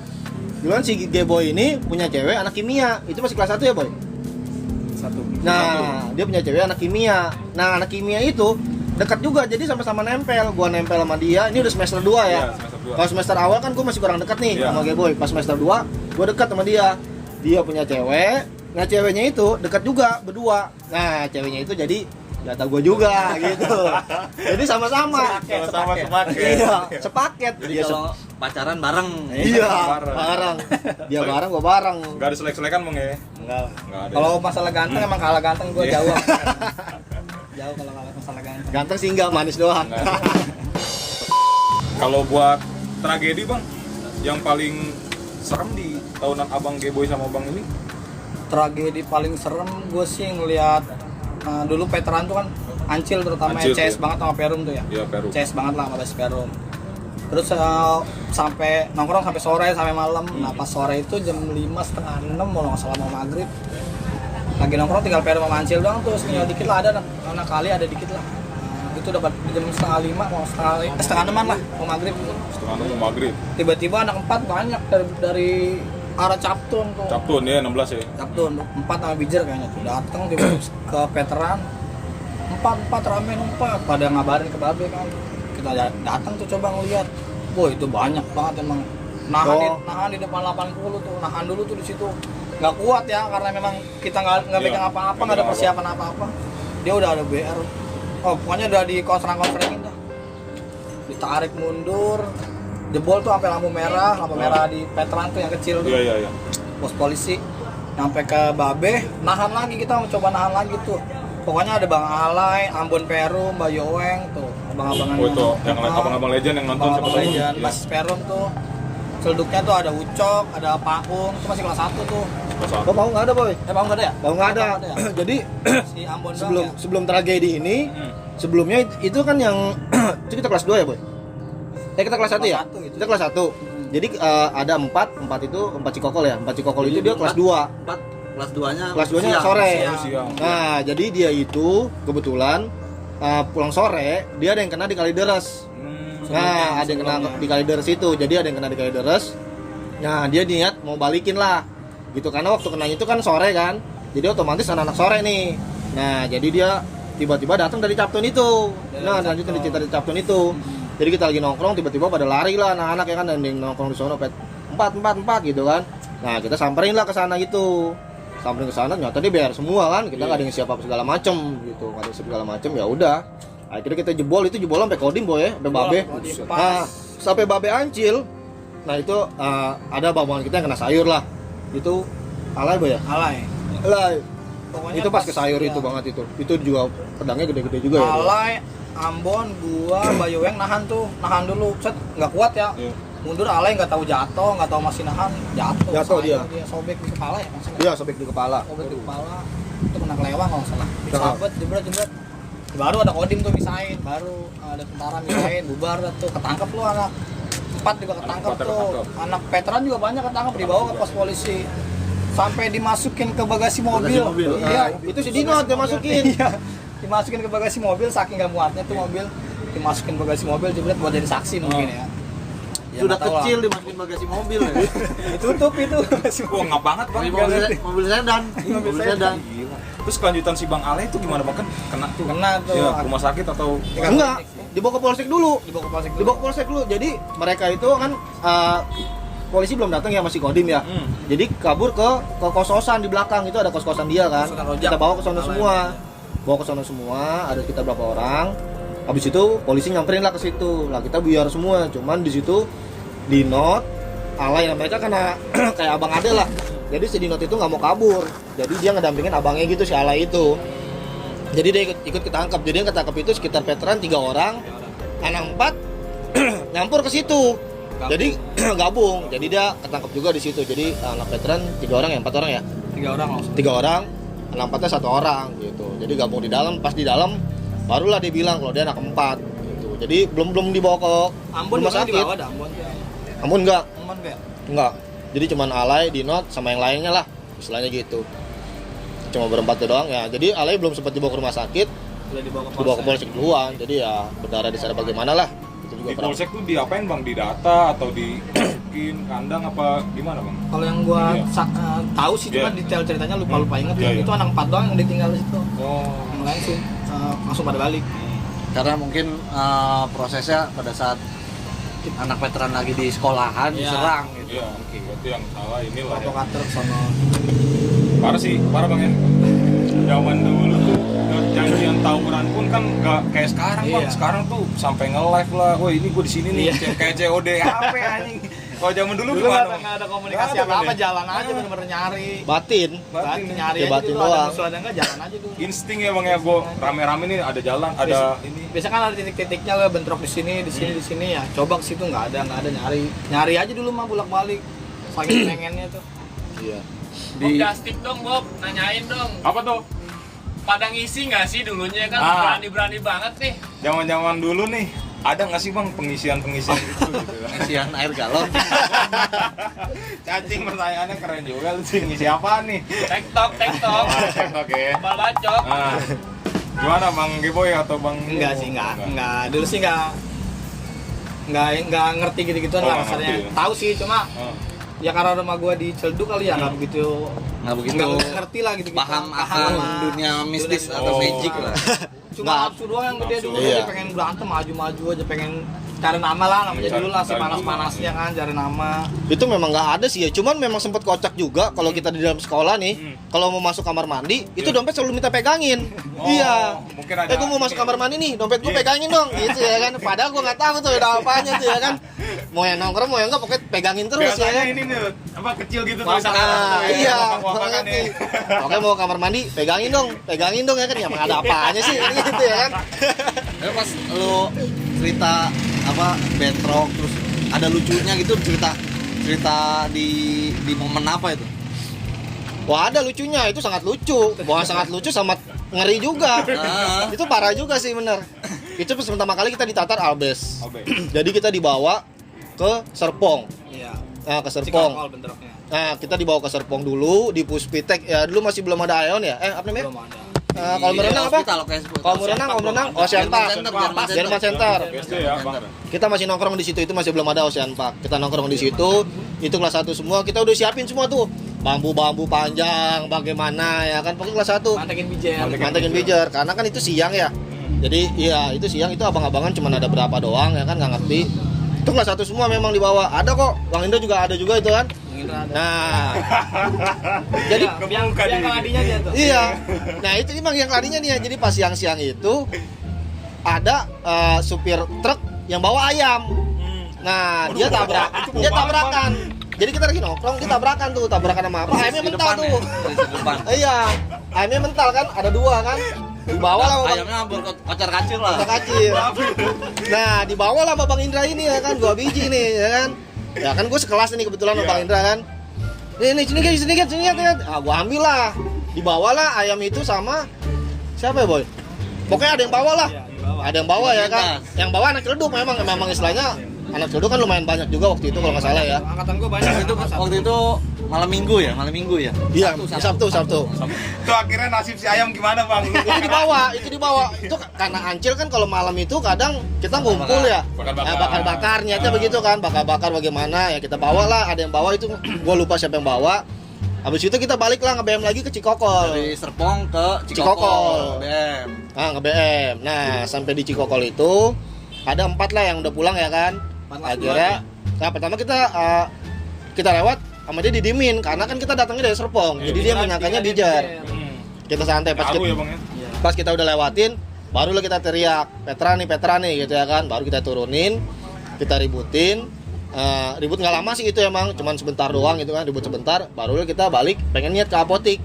Dulu kan si G-Boy ini punya cewek anak kimia. Itu masih kelas 1 ya, Boy? Satu. Nah, dia punya cewek anak kimia. Nah, anak kimia itu dekat juga, jadi sama-sama nempel. Gua nempel sama dia. Ini udah semester 2 ya. Iya, semester 2. Kalau semester awal kan gua masih kurang dekat nih Iya. sama G-Boy. Pas semester 2, gua dekat sama dia. Dia punya cewek. Nah, ceweknya itu dekat juga berdua. Nah, ceweknya itu jadi data gua juga gitu. Jadi sama-sama. Sama-sama sepaket. Iya, sepaket. Jadi Dia kalau pacaran bareng. Iya, Bareng. bareng. Dia bareng, gua bareng. Gak ada selek-selekan bang ya? Enggak lah. Nggak ada. Kalau masalah ganteng emang kalah ganteng gue Iya. jauh. Jauh kalau masalah ganteng. Ganteng sih enggak, manis doang. Nggak. Kalau buat tragedi bang, yang paling serem di tahunan abang G-Boy sama bang ini? Tragedi paling serem gue sih ngelihat dulu veteran tuh kan Ancil terutama Ancil, CS ya. banget sama Perum tuh ya. Iya, Peru. CS banget lah sama base Perum. Terus sampai nongkrong sampai sore sampai malam. Nah pas sore itu jam 5:30 kalau nggak salah mau maghrib. Lagi nongkrong tinggal Perum sama Ancil doang tuh, tinggal dikit lah ada anak kali ada dikit lah. Itu dapat jam 4:30 mau setengah 6-an lah mau maghrib. Setengah mau maghrib. Tiba-tiba anak 4 banyak dari arah Captun tuh. Captun ya 16 ya. Captun 4 sama Bijer kayaknya tuh datang tiba-tiba ke veteran 4 ramen 4 pada ngabarin ke Babe kan. Kita datang tuh coba ngeliat. Wah itu banyak banget emang. Nahan di depan 80 tuh, nahan dulu tuh di situ. Nggak kuat ya karena memang kita nggak pegang apa-apa, nggak ada persiapan apa-apa. Dia udah ada BR. Oh pokoknya udah di konserang-konserangin dah. Ditarik mundur, jebol tuh sampai lampu merah di veteran tuh yang kecil tuh. Iya. Pos polisi sampai ke Babe, nahan lagi kita mencoba nahan lagi tuh. Pokoknya ada Bang Alay, Ambon Perum, Mbak Yoweng tuh, abang-abangan. Oh itu yang abang-abang legend yang nonton abang-abang siapa legend, tahu. Basis Perum tuh. Celduknya tuh ada Ucok, ada Paung, itu masih kelas 1 tuh. Oh, mau nggak ada boy? Paung nggak ada ya? Mau nggak ada. Ya? Jadi Si Ambon sebelum doang ya? sebelum tragedi ini, sebelumnya itu kan yang itu kita kelas 2 ya boy? Kita kelas 1 ya? Kelas 1 gitu. Kita kelas 1. Jadi ada 4 itu 4 Cikokol ya. 4 Cikokol itu dia kelas 2. 4 kelas 2-nya Kelas 2-nya sore. Siang. Nah, jadi dia itu kebetulan pulang sore, dia ada yang kena di Kalideres. Nah, ada yang kena di Kalideres itu. Jadi ada yang kena di Kalideres. Nah, dia niat mau balikin lah. Gitu karena waktu kena itu kan sore kan. Jadi otomatis anak-anak sore nih. Nah, jadi dia tiba-tiba datang dari Captun itu. Nah, lanjutin cerita dari Captun itu. Jadi kita lagi nongkrong tiba-tiba pada lari lah anak-anak ya kan dan yang nongkrong di sono 4 gitu kan. Nah, kita samperin lah ke sana gitu. Sampai ke sana nyata dia BR semua kan, kita nggak ada yang siapa segala macem gitu, nggak ada yang segala macem ya udah. Akhirnya kita jebol sampai Kodim boy ya, sampai Babe. Nah sampai Babe Ancil, nah itu ada babangan kita yang kena sayur lah, itu Alay boy ya. Alay. Pokoknya Itu pas ke sayur ya. itu banget itu juga pedangnya gede-gede juga ya. Alay, Ambon, gua, Mbak Yoweng nahan dulu, set nggak kuat ya. Iya. Mundur Alay nggak tahu jatuh, nggak tahu masih nahan, jatuh dia sobek di kepala ya maksudnya. Iya sobek di kepala. Sobek di kepala, itu kena kelewang kalau nggak salah. Kena. Sabet, jebret. Baru ada Kodim tuh misain, baru ada tentara misain, bubar dah tuh, ketangkep lu anak 4 juga ketangkep Anak 4 tuh, ketangkep. anak veteran juga banyak ketangkep dibawa ke pos polisi, sampai dimasukin ke bagasi mobil. Iya, Itu si Dino dia masukin. Iya, dimasukin ke bagasi mobil saking gak muatnya tuh mobil, dimasukin ke bagasi mobil jebret buat jadi saksi mungkin ya. Ya, sudah nggak tahu lah. kecil dimasukin bagasi mobil ya. Ditutup itu. Wah, ngap banget bang. mobil sedan. Mobil sedan. Gila. Terus kelanjutan si Bang Ale itu gimana bang? Kan kena tuh. Kena tuh. Ya, rumah sakit atau Enggak, dibawa ke polsek dulu. Dibawa ke polsek dulu. Dibawa ke polsek dulu. Jadi mereka itu kan polisi belum datang ya masih Kodim ya. Jadi kabur ke kos-kosan di belakang itu ada kos-kosan dia kan. Kos-kosan Rojak. Kita bawa ke sana semua. Bawa ke sana semua, ada kita berapa orang. Habis itu polisi nyamperin lah ke situ. Lah kita buyar semua. Cuman di situ Dinot, Alay mereka kena kayak abang ade lah. Jadi si Dinot itu nggak mau kabur. Jadi dia ngedampingin abangnya gitu si Alay itu. Jadi dia ikut ketangkep. Jadi yang ketangkep itu sekitar veteran 3 orang, anak 4 nyampur ke situ. Jadi gabung. Jadi dia ketangkep juga di situ. Jadi anak veteran 3 orang ya, 4 orang ya? 3 orang langsung. 3 orang, anak 4-nya 1 orang gitu. Jadi gabung di dalam, pas di dalam barulah dia bilang kalau dia anak 4 gitu. Jadi belum dibawa ke Ambon rumah juga sakit. dibawa dah, Ambon. Ambon enggak. Ambon ya. Enggak. Jadi cuman Alay, Dinot sama yang lainnya lah. Istilahnya gitu. Cuma berempat tuh doang ya. Jadi Alay belum sempat dibawa ke rumah sakit, Udah dibawa dibawa ke polsek duluan. Jadi ya berdarah di sana bagaimana lah. Itu juga di perang. polsek tuh diapain bang? Didata atau dimasukin kandang apa gimana bang? Kalau yang gua Iya. tahu sih cuma Iya. detail ceritanya lupa inget Iya, iya. itu anak 4 doang yang ditinggal di situ. Oh. Yang lain sih langsung pada balik. Karena mungkin prosesnya pada saat anak veteran lagi di sekolahan Iya. diserang gitu. Iya, berarti yang salah inilah ya. Provokator sono. Parah sih, parah bang ya. Zaman dulu tuh janjian tawuran pun kan nggak kayak sekarang bang. Iya. Sekarang tuh sampai nge-live lah. Wah ini gue di sini nih, Iya. kayak COD HP anjing. Kalau zaman dulu Dulu gimana? nggak ada komunikasi Nggak ada, apa-apa, Bang, ya? jalan aja bener-bener nyari. Batin. Batin nyari Ya, aja batin dulu, ada doang. musuh ada enggak jalan aja dulu. Insting ya bang ya, gue rame-rame nih ada jalan, ada ini. Biasanya kan ada titik-titiknya lo bentrok di sini, di sini ya. Coba ke situ nggak ada nyari aja dulu mah bolak-balik. Saking pengennya tuh. Iya. Bob Justin dong Bob, nanyain dong. Apa tuh? pada ngisi nggak sih dulunya kan berani-berani banget nih. Zaman-zaman dulu nih, ada nggak sih bang pengisian-pengisian gitu gitu kan? Isian air galon. Cacing pertanyaannya keren juga lu sih, ngisi apa nih? TikTok. Oke. Bal bacok. Nah, gimana Bang Geboy atau Bang? Enggak sih, enggak. Dulu sih enggak ngerti gitu-gituan Oh, lah nggak kasarnya. ngerti ya? Tahu sih, cuma Oh. ya karena rumah gua di Celduk kali ya nggak begitu nggak ngerti lah gitu. Paham akan sama dunia mistis dunia- atau Oh. magic lah. Cuma nafsu doang yang gede dulu, Iya. dia pengen berantem maju-maju aja, pengen cari nama lah, namanya Cari- dulu lah si cari panas-panasnya kan, cari nama. Itu memang nggak ada sih ya, cuman memang sempat kocak juga kalau kita di dalam sekolah nih, kalau mau masuk kamar mandi, itu dompet selalu minta pegangin. Oh, Iya. mungkin ada- Gue mau masuk kamar mandi nih, dompet gue Iya. pegangin dong, gitu ya kan. Padahal gue nggak tahu tuh ada apanya tuh ya kan. Mau yang nongkrong, mau yang nggak, pokoknya pegangin terus ya Biasanya kan. ini nih, apa kecil gitu Ah, iya, Apa kan ngerti. nih? Oke, mau kamar mandi, pegangin dong ya kan. Ya emang ada apanya sih kan gitu ya kan. Tapi pas lu cerita apa bentrok terus ada lucunya gitu, cerita di momen apa itu? Wah, ada lucunya, itu sangat lucu. Wah, sangat lucu sama ngeri juga. Ah. Itu parah juga sih bener. Itu pertama kali kita ditatar Albes. Oke. Jadi kita dibawa ke Serpong. Iya. Nah, ke Serpong. Cikokol bentroknya. Nah, kita dibawa ke Serpong dulu di Puspitek. Ya dulu masih belum ada Aeon ya. Apa namanya? Belum ada. Kalau mau renang apa? Kalau mau renang Ocean Park. Jerman Center. BSD ya Bang. Kita masih nongkrong di situ, itu masih belum ada Ocean Park. Kita nongkrong di situ, itu kelas 1 semua. Kita udah siapin semua tuh. Bambu-bambu panjang, bagaimana ya kan. Pokoknya kelas 1. Mantekin bijer. Mantekin bijer, karena kan itu siang ya. Jadi iya itu siang, itu abang-abangan cuma ada berapa doang ya kan, nggak ngerti. Itu kelas 1 semua memang dibawa. Ada kok, Bang Indo juga ada juga itu kan. Nah, jadi yang keladinya dia tuh. iya. Nah itu emang yang larinya nih ya. Jadi pas siang-siang itu ada supir truk yang bawa ayam. Nah dia tabrakan. Jadi kita lagi nongkrong, dia tabrakan sama apa? Ayamnya mental tuh. Depan. Iya, ayamnya mental kan, ada 2 kan. Dibawa lah sama Ayamnya kocar kacir lah. Bang Kacil. Nah, dibawa lah sama Bang Indra ini ya kan, 2 biji nih ya kan. Ya kan gue sekelas nih kebetulan sama Iya. Bang Indra kan. Nih sini lihat. Ah, gua ambil lah. Dibawalah ayam itu sama siapa ya, Boy? Pokoknya ada yang bawa lah. Ada yang bawa ya kan. Yang bawa anak celduk memang istilahnya anak celduk kan lumayan banyak juga waktu itu kalau nggak salah ya. Angkatan gua banyak Itu waktu itu malam minggu ya. Iya, Sabtu. Itu akhirnya nasib si ayam gimana Bang? Itu dibawa. Itu karena Ancil kan kalau malam itu kadang kita ngumpul ya. Bakar-bakar. Bakar-bakar niatnya begitu kan, bakar-bakar bagaimana ya kita bawa lah, ada yang bawa itu gua lupa siapa yang bawa. Habis itu kita balik lah nge-BM lagi ke Cikokol. Dari Serpong ke Cikokol. Cikokol. BM. Nah, nge-BM. Nah, sampai di Cikokol itu ada 4 lah yang udah pulang ya kan. Akhirnya nah pertama kita lewat sama dia didimin karena kan kita datangnya dari Serpong. Jadi dia menyangkanya Bijar. Kita santai Tahu ya Bang ya. pas kita udah lewatin barulah kita teriak Petra nih gitu ya kan, baru kita turunin, kita ributin. Ribut nggak lama sih itu emang, cuman sebentar doang gitu kan, ribut sebentar, barulah kita balik pengen niat ke apotik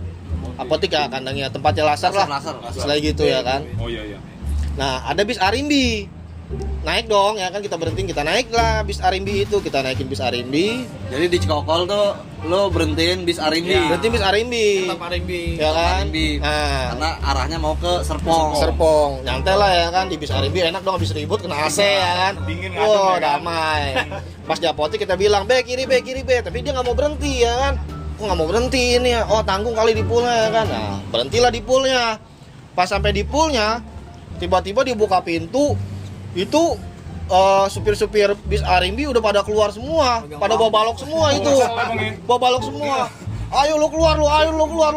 ya kandangnya tempatnya Lasar lah, selain gitu ya kan. Oh iya. Nah ada bis Arimbi, naik dong ya kan, kita berhentiin, kita naik lah bis Arimbi itu, kita naikin bis Arimbi, Jadi di Cikokol tuh lo berhentiin bis Arimbi. berhenti bis Arimbi, Tetap Arimbi. ya kan. Arimbi. Nah, Karena arahnya mau ke Serpong. Serpong, nyantai lah ya kan, di bis Arimbi enak dong, habis ribut kena AC ya kan. Dingin ngadem Wow, ya kan? damai. Pas di apotek kita bilang, kiri be, tapi dia nggak mau berhenti ya kan. Kok nggak mau berhenti ini ya? Oh tanggung kali di poolnya ya kan. Nah berhentilah di poolnya. Pas sampai di poolnya, tiba-tiba dibuka pintu, itu supir-supir bis Arimbi udah pada keluar semua, pada bawa balok semua itu, bawa balok semua. Ayo lu keluar lu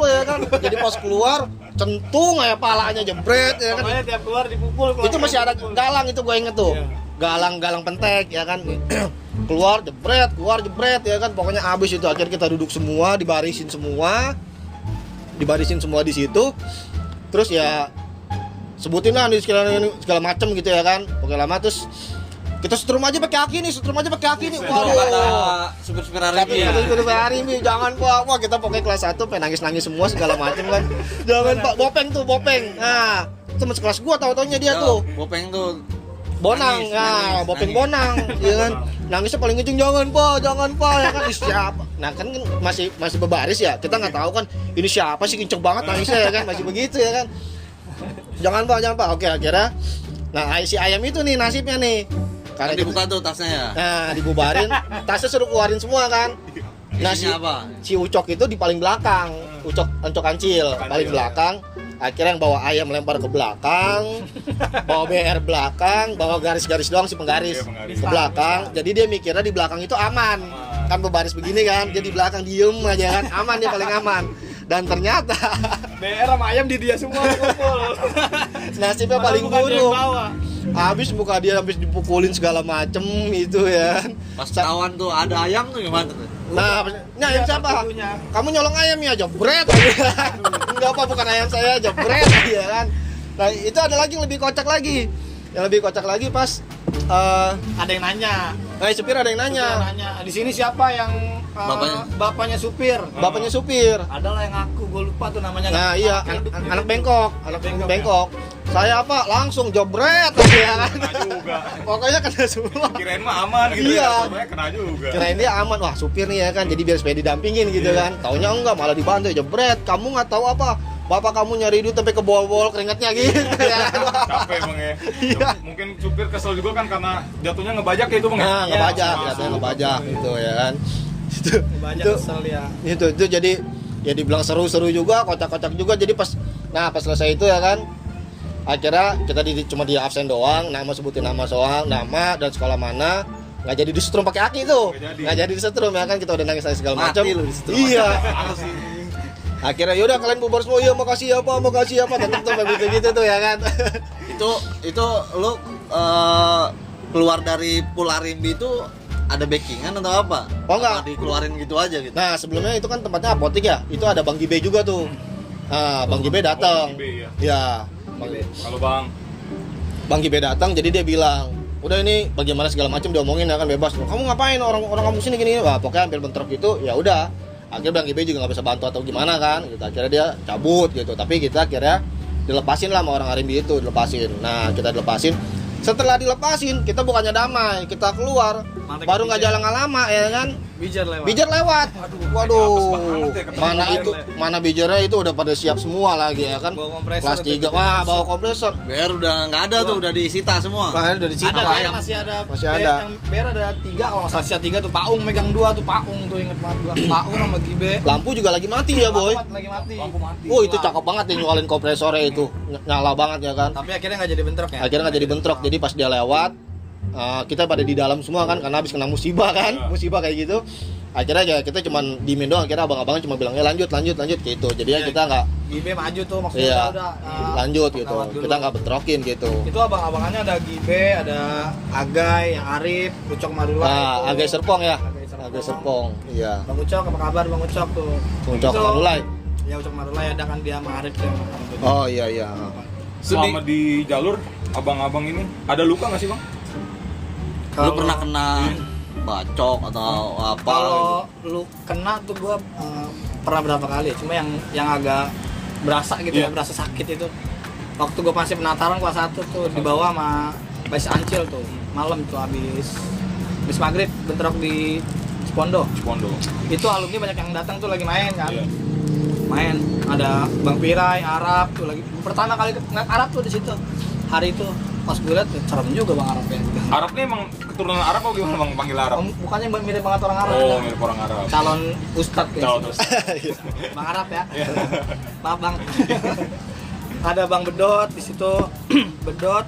ya kan. Jadi pas keluar, centung ya palanya jebret ya kan. Pokoknya tiap keluar dipukul. Itu masih ada galang itu gue inget tuh. Galang pentek ya kan. keluar jebret ya kan, pokoknya abis itu. Akhirnya kita duduk semua, dibarisin semua di situ. Terus ya sebutin lah segala macem gitu ya kan. Oke lama terus kita setrum aja pakai kaki nih. Waduh. Supir-supir Tapi Arimbi. kita hari ini jangan Pak. Wah, kita pokoknya kelas 1 pengen nangis semua segala macem kan. Jangan Pak, bopeng. Nah, teman sekelas gua tahu-taunya dia tuh. Bopeng tuh Bonang, Nangis. Bopeng Bonang, ya kan. Nangisnya paling kenceng, jangan pak, ya kan. Ih, siapa? Nah kan masih berbaris ya, kita nggak tahu kan ini siapa sih kenceng banget nangisnya ya kan, masih begitu ya kan. Jangan Pak. Oke, akhirnya nah si ayam itu nih nasibnya nih. Kan dibuka tuh tasnya ya. Nah, dibubarin, tasnya suruh keluarin semua kan. Nah, Isinya apa? si Ucok itu di paling belakang. Encok kancil, paling belakang. Akhirnya yang bawa ayam lempar ke belakang, bawa BR belakang, bawa garis-garis doang si penggaris Iya, penggaris. ke belakang. Jadi dia mikirnya di belakang itu aman. Kan berbaris begini kan, dia di belakang diem aja kan, aman, dia paling aman. Dan ternyata BR sama ayam di dia semua kumpul. nasibnya paling Bukan dia yang buruk. bawa. Habis muka dia habis dipukulin segala macem itu ya. Pas ketahuan tuh ada ayam tuh gimana tuh? Nah, ini ayam siapa? tentunya. Kamu nyolong ayam ya, jebret. Enggak apa, bukan ayam saya, jebret ya kan. Nah, itu ada lagi yang lebih kocak lagi. Yang lebih kocak lagi pas Ada yang nanya. supir ada yang Supir nanya. nanya, di sini siapa yang bapaknya supir? Bapaknya supir. Adalah yang aku, gue lupa tuh namanya. Nah, iya, anak bengkok, Bengkok, bengkok. Saya apa? Langsung jebret ya kan. Kena juga. Pokoknya kena semua. Kirain mah aman gitu Iya. ya. Sebenarnya kena juga. Kirain dia aman, wah supir nih ya kan, jadi biar supaya didampingin gitu kan. Taunya enggak, malah dibantu, jebret. Kamu nggak tahu apa? Bapak kamu nyari duit sampai ke bol-bol keringatnya gitu ya. Capek bang ya. Iya. Mungkin supir kesel juga kan karena jatuhnya ngebajak ya itu bang. Nah, ngebajak, Masuk. katanya ngebajak gitu ya kan. Banyak Itu kesel ya. itu jadi ya dibilang seru-seru juga, kocak-kocak juga. Jadi pas selesai itu ya kan, akhirnya kita cuma dia absen doang, sebutin nama doang, nama dan sekolah mana. Nggak jadi disetrum pakai aki tuh, nggak jadi disetrum ya kan, kita udah nangis segala Mati macam. lu disetrum. Iya. Akhirnya yaudah kalian bubar semua, iya makasih apa, tetep tuh begitu tuh ya kan. Itu lu keluar dari Pularimbi itu ada backingan atau apa? Oh, enggak. Apa dikeluarin gitu aja gitu. Nah sebelumnya itu kan tempatnya apotik ya, itu ada Bang Gibe juga tuh. Nah Bang Gibe datang. Bang Gibe, ya. Ya. Kalau bang, Bang Gibe datang, jadi dia bilang, udah ini bagaimana segala macam diomongin ya kan, bebas. Kamu ngapain orang kamu sini gini? Wah pokoknya hampir bentrok gitu. Ya udah. Akhirnya Bang Gibe juga nggak bisa bantu atau gimana kan. Gitu. Akhirnya dia cabut gitu. Tapi kita akhirnya dilepasin lah sama orang Arimbi itu, dilepasin. Nah kita dilepasin. Setelah dilepasin, kita bukannya damai, kita keluar. Mantek Baru nggak bijar. jalan nggak lama ya kan. Bijar Lewat. apes Waduh. banget ya, ketemu Mana air, itu, mana bijarnya itu udah pada siap semua lagi ya kan. Bawa kompresor Kelas itu 3. Wah, bawa kompresor. BR udah nggak ada tuh, udah disita semua. Makanya udah disita. Ada ayam. masih ada. Masih ada. Yang BR ada 3 kalau nggak salah, sisa 3 tuh Paung megang 2 tuh Paung tuh, inget banget gua. Paung sama Gibe. Lampu juga lagi mati ya, boy. Lagi mati. lampu mati. Oh, itu cakep banget nih nyualin kompresornya itu. Nyala banget ya kan. Tapi akhirnya nggak jadi bentrok ya. Akhirnya nggak jadi bentrok. Jadi pas dia lewat, kita pada di dalam semua kan karena habis kena musibah kan, musibah kayak gitu. Akhirnya ya kita cuman diemin doang. Akhirnya abang-abangnya cuma bilangnya lanjut gitu. Jadi ya kita nggak Gibe maju tuh maksudnya iya, udah lanjut gitu. lewat dulu. Kita nggak bentrokin gitu. Itu abang-abangannya ada Gibe, ada Agai, yang Arif, Ucok Marula. Nah, itu. Agak Serpong ya. Agak Agak Serpong. Iya. Bang Ucok, apa kabar Bang Ucok tuh? Ucok Itu- Marulai. Ya Ucok Marulai ada kan dia sama Arif tuh. Oh iya. Selama di jalur abang-abang ini ada luka nggak sih bang? Lu pernah kena bacok atau apa? Kalau lu kena tuh gua pernah berapa kali, cuma yang agak berasa gitu ya, Iya. berasa sakit itu. Waktu gua masih penataran kelas 1 tuh dibawa sama Bais Ancil tuh. Malam tuh habis maghrib bentrok di Cipondo. Cipondo. Itu alumni banyak yang datang tuh lagi main kan. Iya. Main ada Bang Pirai, Arab tuh lagi. Pertama kali ngeliat Arab tuh di situ. Hari itu pas gue liat serem juga Bang Arab ya. Arab nih emang keturunan Arab atau gimana bang panggil Arab? Bukannya mirip banget orang Arab. Oh ya. mirip orang Arab. Calon ustadz ya. Calon terus. Bang Arab ya. Maaf Bang. Ada Bang Bedot di situ. Bedot.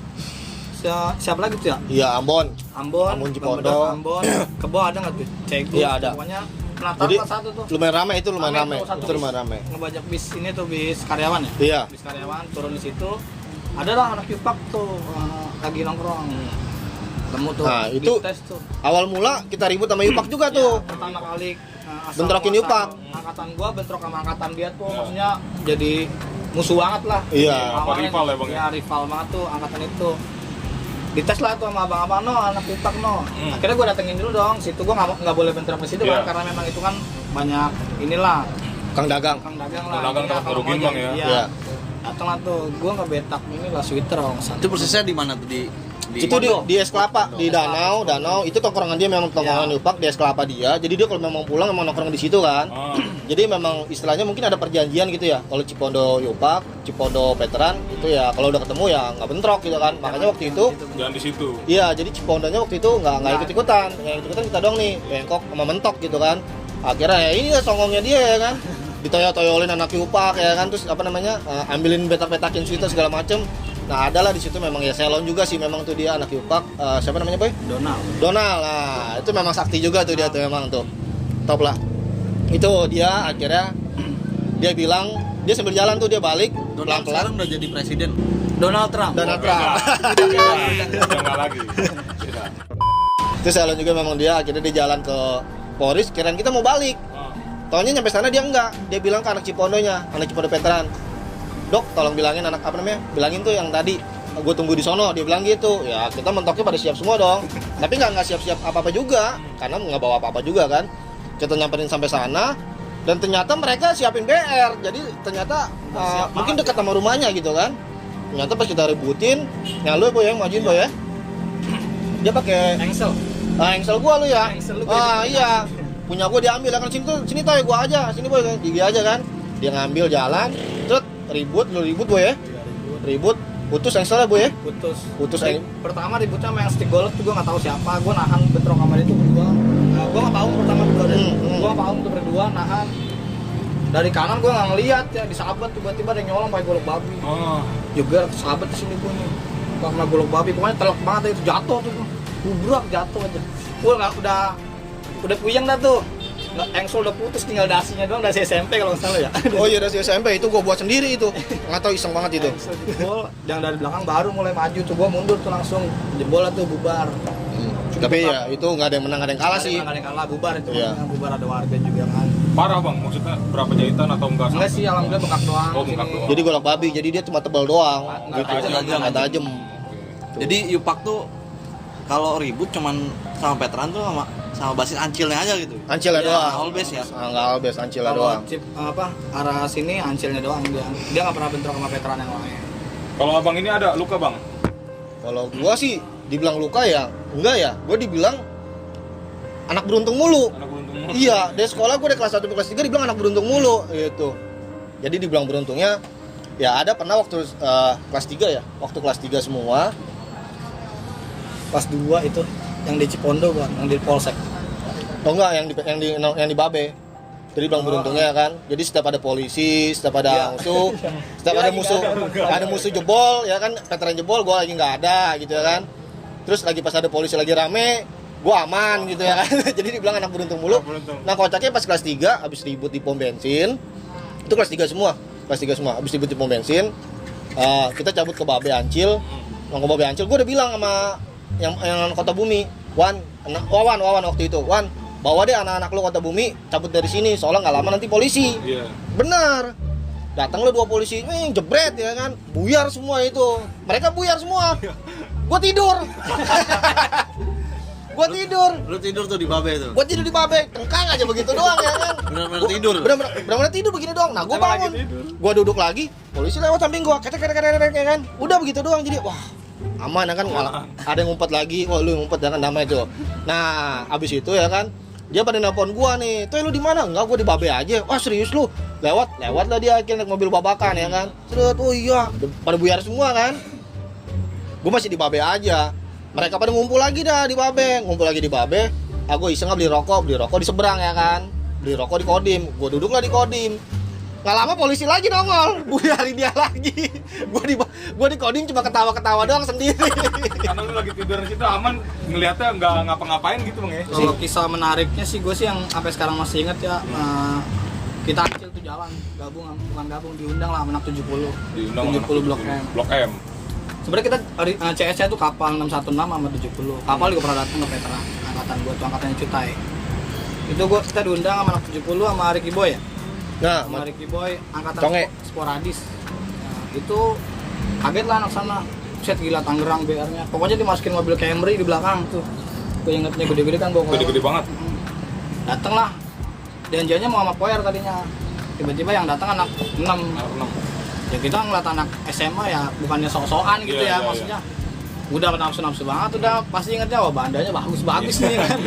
Siapa lagi tuh ya? Iya, Ambon. Ambon Ambon Bang Cipondo. Bedot, Ambon. Kebo ada nggak tuh? Cegu. Iya, ada. Pokoknya penataran Jadi kelas 1 tuh. lumayan ramai itu, lumayan Ramai ramai. tuh, satu Itu lumayan bis. ramai. Ngebajak bis ini tuh bis karyawan ya? Iya. Bis karyawan turun di situ. Adalah anak Yupak tuh lagi nongkrong. Temu tuh. Nah, itu dites tuh. Awal mula kita ribut sama Yupak juga tuh. Ya, pertama kali asal Bentrokin muasal Yupak. angkatan gua bentrok sama angkatan dia tuh, maksudnya jadi musuh banget lah. Iya. Apa rival ya, Bang, ya? Ya rival banget tuh angkatan itu. Dites lah tuh sama abang-abang, no anak Yupak no. Akhirnya gua datengin dulu dong. Situ gua nggak boleh bentrok di situ Iya. kan, karena memang itu kan banyak inilah Kang Dagang. Kang dagang lah. Kang dagang Iya, takut kalau ngerugiin, ngojek, Bang, ya? Iya. Iya. Datang lah tuh, gua ngebetak inilah sweater kalau nggak salah. Itu persisnya di mana tuh di Itu di es kelapa di danau itu tongkrongan dia memang tongkrongan Yupak di es kelapa dia. Jadi dia kalau memang pulang memang nongkrong di situ kan. Jadi memang istilahnya mungkin ada perjanjian gitu ya. Kalau Cipondo Yupak, Cipondo Veteran itu ya kalau udah ketemu ya nggak bentrok gitu kan. Makanya waktu itu Jangan di situ. iya, jadi Cipondonya waktu itu nggak ikut-ikutan. Yang ikut-ikutan kita dong nih, bengkok sama mentok gitu kan. Akhirnya ya ini ya songongnya dia ya kan. Ditoyol-toyolin anak Yupak ya kan, terus apa namanya ambilin petak-petakin sweater segala macem. Nah adalah di situ memang ya Selon juga sih memang tuh dia anak Yupak. Siapa namanya boy? Donald. Nah itu memang sakti juga tuh dia tuh memang tuh top lah. Itu dia akhirnya dia bilang dia sambil jalan tuh dia balik pelan-pelan udah jadi presiden. Donald Trump. Udah nggak lagi. Beda. Terus Selon juga memang dia akhirnya dia jalan ke Polres, kirain kita mau balik. Taunya nyampe sana dia enggak. Dia bilang ke anak Cipondonya, anak Cipondo Veteran. Dok, tolong bilangin anak apa namanya? Bilangin tuh yang tadi gue tunggu di sono. Dia bilang gitu. Ya kita mentoknya pada siap semua dong. Tapi nggak siap-siap apa-apa juga, karena nggak bawa apa-apa juga kan. Kita nyamperin sampai sana dan ternyata mereka siapin BR. Jadi ternyata mungkin dekat sama rumahnya gitu kan. Ternyata pas kita ributin, yang lu boy yang majuin boy ya. Dia pakai engsel gua lu ya. Iya. Punya gua diambil kan sini toy gua aja. Sini boy gigi aja kan. Dia ngambil jalan, terus ribut boy ya. Ribut, putus engselnya boy ya. Putus Pertama ributnya sama yang stick golf tuh gue nggak tahu siapa. Gue nahan bentrok sama dia tuh berdua. Gue nggak tahu pertama berdua deh. Gue nggak tahu tuh berdua nahan. Dari kanan gue nggak ngeliat ya, disahabat tiba-tiba ada yang nyolong pakai golok babi. Juga sahabat di sini gue nih. Karena golok babi pokoknya telak banget itu jatuh tuh. Bubrak jatuh aja. Gue udah puyeng dah tuh. Engsel udah putus, tinggal dasinya doang, dasi SMP kalau nggak salah ya. Oh iya dasi SMP itu gue buat sendiri itu. Nggak tahu iseng banget itu. Engsel jebol, yang dari belakang baru mulai maju tuh, gue mundur tuh langsung jebol lah tuh bubar. Tapi ya itu nggak ada yang menang, nggak ada yang kalah sih. Nggak ada yang kalah, bubar itu. Iya. Bubar ada warga juga kan. Parah bang, maksudnya berapa jahitan atau enggak? Enggak sih, alhamdulillah bengkak doang. Oh, bengkak sini. doang. Jadi golok babi, jadi dia cuma tebal doang. Nggak Gitu. Nggak tajam. Jadi Yupak tuh kalau ribut cuman sama veteran tuh sama basis ancilnya aja gitu. Ancilnya Ya, doang. Always ya. Nggak always, ancilnya Kalau doang. arah sini ancilnya doang dia nggak pernah bentrok sama veteran yang lain. Kalau abang ini ada luka bang? Kalau gua sih dibilang luka ya, enggak ya. Gua dibilang anak beruntung mulu. Anak beruntung. Iya, dari sekolah gua dari kelas 1 sampai kelas 3 dibilang anak beruntung mulu gitu. Jadi dibilang beruntungnya ya ada pernah waktu kelas 3 ya. Waktu kelas 3 semua. Pas 2 itu yang di Cipondo kan, yang di Polsek. Oh enggak, yang di Babe. Jadi bilang beruntungnya kan. Jadi setiap ada polisi, setiap ada musuh, setiap ada musuh jebol ya kan, veteran jebol gua lagi nggak ada gitu ya kan. Terus lagi pas ada polisi lagi rame, gua aman gitu ya kan. Jadi dibilang anak beruntung mulu. Nah, kocaknya pas kelas 3 habis ribut di pom bensin. Itu kelas 3 semua. Habis ribut di pom bensin, kita cabut ke Babe Ancil. Ke Babe Ancil gua udah bilang sama yang Kota Bumi, Wawan waktu itu, Wan, bawa deh anak-anak lu Kota Bumi, cabut dari sini, soalnya nggak lama nanti polisi. Iya. Benar. Datang lu 2 polisi, jebret ya kan, buyar semua itu. Mereka buyar semua. Gua tidur. Lu tidur tuh di Babe tuh. Gua tidur di Babe, tengkang aja begitu doang ya kan. Benar-benar tidur. Benar-benar tidur begini doang. Nah, gua bangun. Gua duduk lagi, polisi lewat samping gua, ketek ya kan. Udah begitu doang jadi wah, aman ya kan, ada yang ngumpet lagi, lu ngumpet ya kan, damai tuh. Nah, abis itu ya kan, dia pada nelpon gua nih, tuh lu di mana? Enggak, gua di Babe aja. Wah serius lu? Lewat lah dia akhirnya naik mobil babakan ya kan. Seret, oh iya, pada buyar semua kan. Gua masih di Babe aja. Mereka pada ngumpul lagi dah di Babe, Aku iseng beli rokok di seberang ya kan. Beli rokok di Kodim, gua duduklah di Kodim. Nggak lama polisi lagi nongol, buyarin dia lagi. Gua di Kodim cuma ketawa-ketawa doang sendiri. Karena lu lagi tidur di situ aman, ngelihatnya nggak ngapa-ngapain gitu bang ya? Kalau kisah menariknya sih gue sih yang sampai sekarang masih inget ya, kita kecil tuh jalan bukan gabung diundang lah anak 70 Diundang 70 Blok M. Blok M. Sebenarnya kita CS-nya tuh kapal 616 sama 70. Kapal juga pernah datang ke veteran angkatan gue tuh, angkatannya Cutai. Itu kita diundang sama anak 70 sama Ricky Boy ya. Nah, Sama Ricky Boy angkatan Conge. sporadis. Nah, itu kaget lah anak sana. Set gila Tangerang BR-nya. Pokoknya dimasukin mobil Camry di belakang tuh. Gue ingetnya gede-gede kan bawa. Gede-gede banget. Dateng lah. Janjiannya mau sama Poyer tadinya. Tiba-tiba yang datang anak 6. Anak 6. Ya kita ngeliat anak SMA ya bukannya sok-sokan gitu Iya, ya iya, maksudnya. Udah nafsu banget, udah pasti ingetnya wah bandanya bagus nih kan.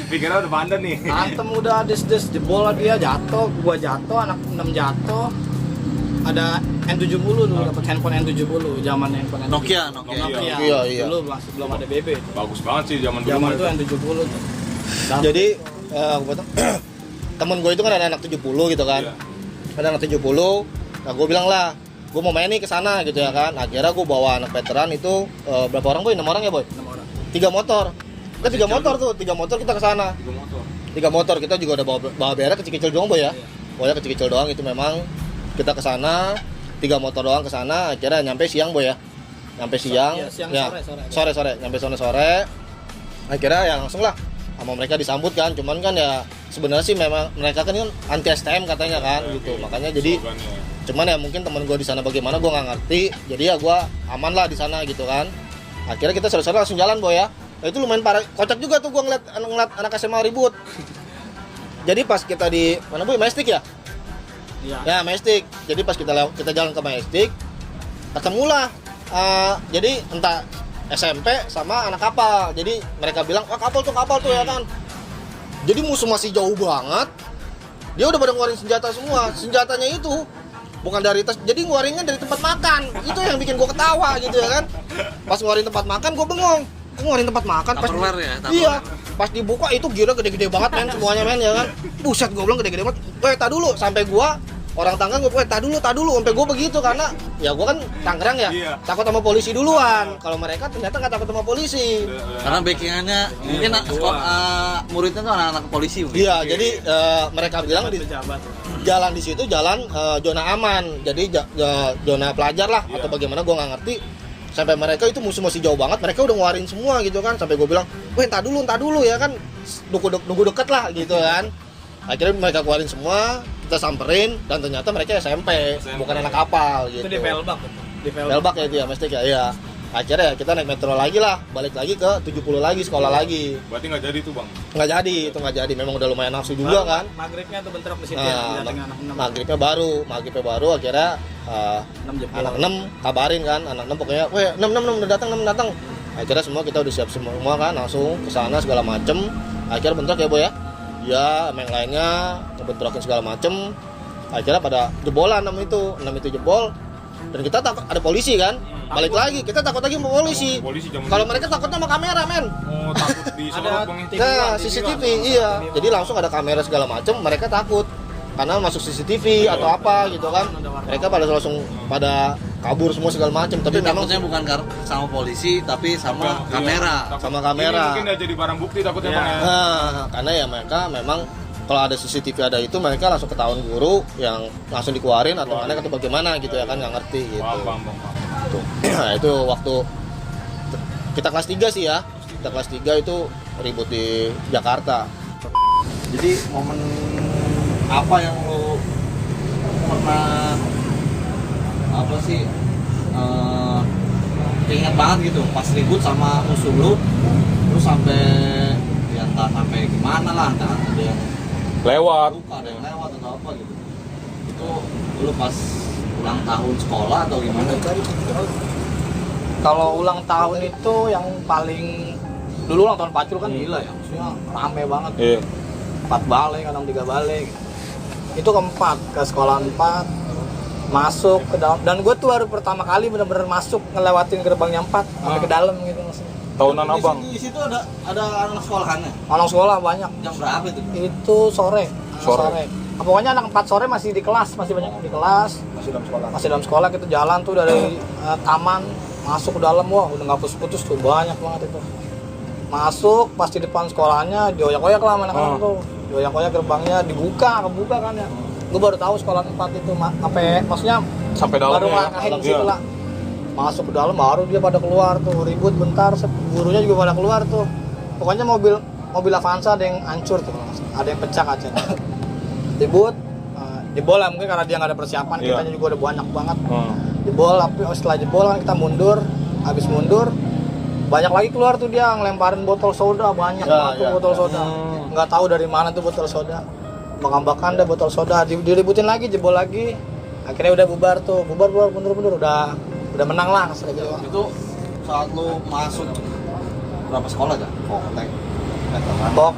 Pikirnya udah pandai nih. Antem udah des jebol dia jatuh, gua jatuh, anak 6 jatuh. Ada N70 dulu, dapat handphone N70, zaman handphone N70. Nokia. Nokia, iya. Dulu masih belum ada BB. Bagus banget sih zaman dulu. Zaman itu itu. N70 tuh. Jadi temen gue itu kan ada anak 70 gitu kan. Iya. Ada anak 70. Nah, gue bilang lah, gue mau main nih ke sana gitu ya kan. Akhirnya gue bawa anak veteran itu berapa orang boy? 6 orang ya boy? 6 orang. 3 motor. Kita 3 motor tuh, 3 motor kita ke sana. 3 motor kita juga udah bawa berak kecil-kecil doang boy ya. Boy kecil-kecil doang itu memang kita ke sana 3 motor doang ke sana. Akhirnya nyampe siang boy ya. Nyampe siang. Iya, siang, ya, sore. Nyampe sore. Akhirnya ya langsung lah sama mereka disambut kan. Cuman kan ya sebenarnya sih memang mereka kan anti STM katanya kan gitu. Makanya jadi cuman ya mungkin temen gue di sana bagaimana gue nggak ngerti. Jadi ya gue aman lah di sana gitu kan. Akhirnya kita sore-sore langsung jalan boy ya. Nah, itu lumayan parah, kocak juga tuh gue ngeliat anak SMA ribut. Jadi pas kita di mana boy, Majestic ya? Iya. Ya Majestic. Jadi pas kita jalan ke Majestic, ketemulah. Jadi entah SMP sama anak kapal. Jadi mereka bilang, wah kapal tuh ya kan. Jadi musuh masih jauh banget. Dia udah pada ngeluarin senjata semua. Senjatanya itu bukan dari tas, jadi ngeluarinnya dari tempat makan. Itu yang bikin gue ketawa gitu ya kan. Pas ngeluarin tempat makan gue bengong. Ngeluarin tempat makan pas iya, pas dibuka itu gila gede-gede banget men semuanya men ya kan. Buset gue bilang gede-gede banget. Tak dulu sampai gue orang Tangerang gue tak dulu sampai gue begitu karena ya gue kan Tangerang ya. Iya. Takut sama polisi duluan. Kalau mereka ternyata nggak takut sama polisi. Karena backingannya mungkin muridnya tuh anak-anak polisi mungkin. Iya, jadi mereka bilang di jalan di situ jalan zona aman. Jadi zona pelajar lah atau bagaimana gue nggak ngerti. Sampai mereka itu musuh masih jauh banget, mereka udah ngeluarin semua gitu kan. Sampai gue bilang, weh entar dulu ya kan, nunggu deket lah gitu kan. Akhirnya mereka keluarin semua, kita samperin, dan ternyata mereka SMP. Bukan anak kapal gitu. Itu di Velbak. Velbak ya itu ya, Majestic ya, iya. Akhirnya ya kita naik metro lagi lah, balik lagi ke 70 lagi, sekolah lagi. Berarti nggak jadi tuh bang? Nggak jadi, memang udah lumayan nafsu juga kan. Maghribnya tuh bentrok di situ Nah, ya, anak 6. maghribnya baru akhirnya 6 jebol. anak 6 kabarin kan, anak 6 pokoknya, weh 6 udah datang. Akhirnya semua kita udah siap semua kan, langsung ke sana segala macem. Akhirnya bentrok ya boy ya. Ya, sama yang lainnya bentrokin segala macem. Akhirnya pada jebolan 6 itu jebol. Dan kita takut ada polisi kan. Balik lagi, kita takut lagi sama polisi. Kalau mereka takutnya sama kamera men. Oh, takut disorot bang. Nah, CCTV iya. Jadi langsung ada kamera segala macem, mereka takut karena masuk CCTV atau apa gitu kan. Mereka pada langsung pada kabur semua segala macem. Tapi memang takutnya bukan sama polisi tapi sama kamera. sama kamera. Ini mungkin udah jadi barang bukti takutnya Ya. bang ya. Nah, karena ya mereka memang kalau ada CCTV ada itu mereka langsung ketahuan guru yang langsung dikeluarin atau mana atau bagaimana gitu ya kan nggak ngerti gitu. Bang. Tuh. Nah, itu waktu kita kelas 3 sih ya. Kita kelas 3 itu ribut di Jakarta. Jadi momen apa yang lu pernah apa sih ingat banget gitu pas ribut sama musuh lu, terus sampai ya entah sampai gimana lah, entah ada yang Lewat. luka, ada yang lewat atau apa gitu. Itu lu pas ulang tahun sekolah atau gimana? Kalau ulang tahun itu yang paling dulu ulang tahun Pacul kan gila ya, maksudnya rame banget. Iya. 4 balai, kadang 3 balai gitu. Itu keempat, ke sekolah 4 masuk ke dalam, dan gue tuh baru pertama kali bener-bener masuk ngelewatin gerbangnya 4 sampai ke dalam gitu maksudnya. Tahunan abang. Di situ ada anak sekolahannya. Orang sekolah banyak. Jam berapa itu? Itu sore. Pokoknya anak 4 sore masih di kelas, masih banyak di kelas. Masih dalam sekolah kita jalan tuh dari taman masuk ke dalam, wah udah nggak putus-putus tuh, banyak banget itu. Masuk pas di depan sekolahnya joyak-joyak lah anak-anak tuh. Joyak-joyak gerbangnya kebuka kan ya. Gue baru tahu sekolah 4 itu sampai maksudnya Sampai dalam baru ya? ngakahin di situ lah. Masuk ke dalam baru dia pada keluar tuh, ribut bentar, gurunya juga pada keluar tuh. Pokoknya mobil Avanza ada yang hancur tuh, ada yang pecah kacanya. Ribut, jebol lah mungkin karena dia nggak ada persiapan, kitanya juga udah banyak banget. Jebol, tapi setelah jebol kan kita mundur, habis mundur banyak lagi keluar tuh dia ngelemparin botol soda, banyak banget tuh botol soda. Nggak tahu dari mana tuh botol soda. Bakam-bakam dah botol soda, diributin lagi, jebol lagi. Akhirnya udah bubar tuh, bubar mundur udah menang lah Itu saat lu masuk berapa sekolah kan? Komtek, Kok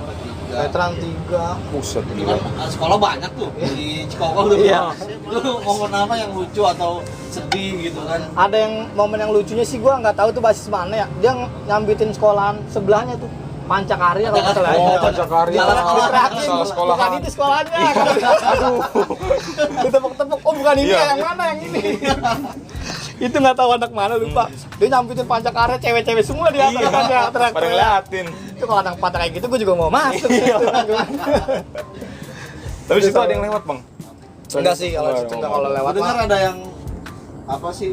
veteran 3. Buset itu gila. kan sekolah banyak tuh di Cikokol tuh. Iya. Lu momen apa yang lucu atau sedih gitu kan? Ada yang momen yang lucunya sih gua nggak tahu tuh basis mana ya. Dia nyambitin sekolahan sebelahnya tuh. Pancakarya kalau nggak salah. Oh, Iya. Pancakarya. Jalan Teriakin. Salah sekolahan. Bukan itu sekolahnya. Aduh. Ditepuk-tepuk. Oh bukan ini Iya. yang mana yang ini. Itu nggak tahu anak mana lupa. Dia nyampitin Pancakarya cewek-cewek semua di atas kan ya. Pada ngeliatin. Itu kalau anak patah kayak gitu gua juga mau masuk. Tapi situ ada yang lewat, Bang. Enggak sih kalau situ enggak, kalau lewat Gua dengar mah. ada yang apa sih?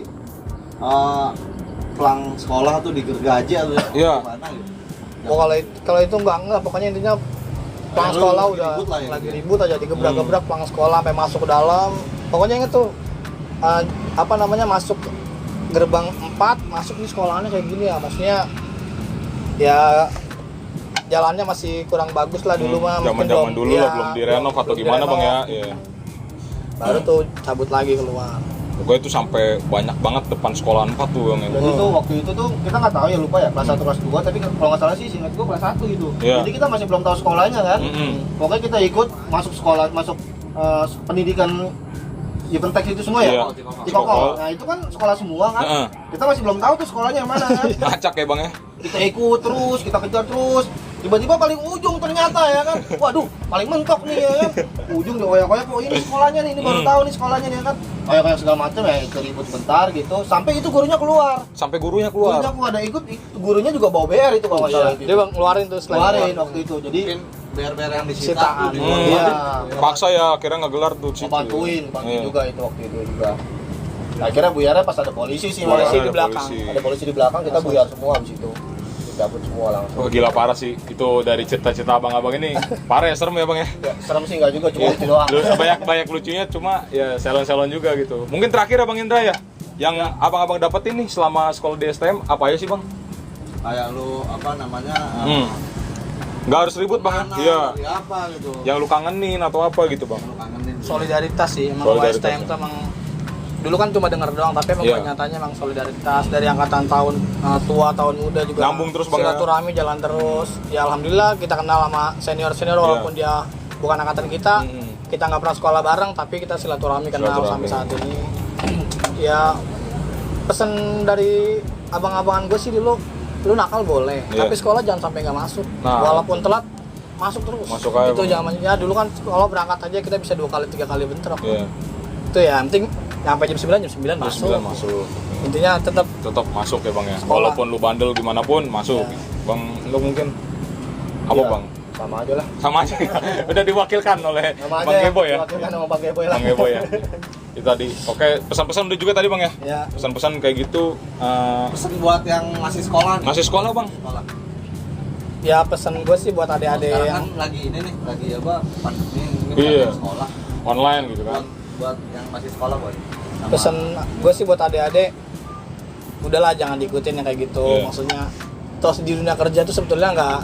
Pelang sekolah tuh digergaji atau Iya. gimana gitu. Oh kalau itu enggak, pokoknya intinya pelang Lu sekolah lagi udah ribut lah ya, lagi gitu. ribut aja digebrak-gebrak pelang sekolah sampai masuk ke dalam. Pokoknya inget tuh apa namanya masuk gerbang 4, masuk di sekolahannya kayak gini ya. Maksudnya ya jalannya masih kurang bagus lah dulu mah. mungkin Zaman-zaman dulu ya, lah belum direnov atau belum gimana, Bang ya. direnov. Iya. Baru tuh cabut lagi keluar. Pokoknya itu sampai banyak banget depan sekolah 4 tuh yang Jadi tuh waktu itu tuh kita nggak tahu ya, lupa ya, kelas 1 kelas 2, tapi kalau nggak salah sih seingat gue kelas 1 gitu. Iya. Jadi kita masih belum tahu sekolahnya kan. Pokoknya kita ikut masuk sekolah, masuk pendidikan Ipentek itu semua ya. Iya. Cikokol. Nah, itu kan sekolah semua kan. Heeh. Kita masih belum tahu tuh sekolahnya yang mana kan. ngacak ya, Bang ya. Kita ikut terus, kita kejar terus. Tiba-tiba paling ujung ternyata ya kan. Waduh, paling mentok nih ya kan. Ujung dioyak-oyak, oh ini sekolahnya nih, ini baru tahu nih sekolahnya nih ya kan. Oyak-oyak segala macam ya, itu ribut bentar gitu. Sampai itu gurunya keluar. Sampai gurunya keluar. Gurunya aku ada ikut, gurunya juga bawa BR itu kalau nggak salah itu. Dia bang ngeluarin tuh selain Keluarin waktu itu. Jadi Mungkin BR-BR yang disita Sitaan. tuh iya, Paksa ya akhirnya ngegelar tuh situ. bantuin Iya. juga itu waktu itu juga. Nah, akhirnya buyarnya pas ada polisi sih, Polisi malah. di Ada belakang. polisi. Ada polisi di belakang, kita buyar semua habis itu. Dicabut semua langsung. Oh, gila parah sih. Itu dari cerita-cerita abang-abang ini. Parah ya, serem ya, Bang ya. Ya, serem sih nggak juga, cuma itu doang. Lu banyak lucunya, cuma ya salon-salon juga gitu. Mungkin terakhir ya Bang Indra ya, yang abang-abang dapetin nih selama sekolah di STM apa aja sih, Bang? kayak lu apa namanya? Nggak harus ribut, Bang. Mana, Iya. dari apa gitu. Yang lu kangenin atau apa gitu, Bang? Lu kangenin. solidaritas sih emang Solidaritas. STM tuh emang dulu kan cuma denger doang, tapi emang Iya. kenyataannya emang solidaritas dari angkatan tahun tua tahun muda juga Nyambung terus, Bang, ya? silaturahmi jalan terus ya. Alhamdulillah kita kenal sama senior walaupun dia bukan angkatan kita, kita nggak pernah sekolah bareng tapi kita silaturahmi kenal Silaturahmi. sampai saat ini. Ya pesen dari abang-abangan gue sih dulu, lu nakal boleh, Iya. tapi sekolah jangan sampai nggak masuk. Nah. Walaupun telat masuk terus. Masuk aja, Itu Bang. zaman ya dulu kan kalau berangkat aja kita bisa 2 kali 3 kali bentrok. Iya. Itu ya, yang penting nyampe jam 9 masuk. 9 masuk. Intinya tetap Tetap masuk ya, Bang ya. Sekolah. Walaupun lu bandel gimana pun masuk. Iya. Bang, lu mungkin apa, Iya, Bang? Sama aja lah. Sama aja. Udah diwakilkan oleh Sama Bang aja. Geboy ya. Wakilkan sama Bang Geboy lah. Bang Geboy ya. Itu tadi. Oke, pesan-pesan udah juga tadi, Bang ya. ya Pesan-pesan kayak gitu Pesen buat yang masih sekolah nih. masih sekolah, Bang. Sekolah. ya pesan gue sih buat adik-adik Sekarang yang kan lagi ini nih, lagi apa? Pandemi ini Iya. bukan sekolah. Online gitu kan. Buat yang masih sekolah, Boy. Sama- pesan gue sih buat adik-adik udahlah jangan diikutin yang kayak gitu. Iya. Maksudnya terus di dunia kerja tuh sebetulnya nggak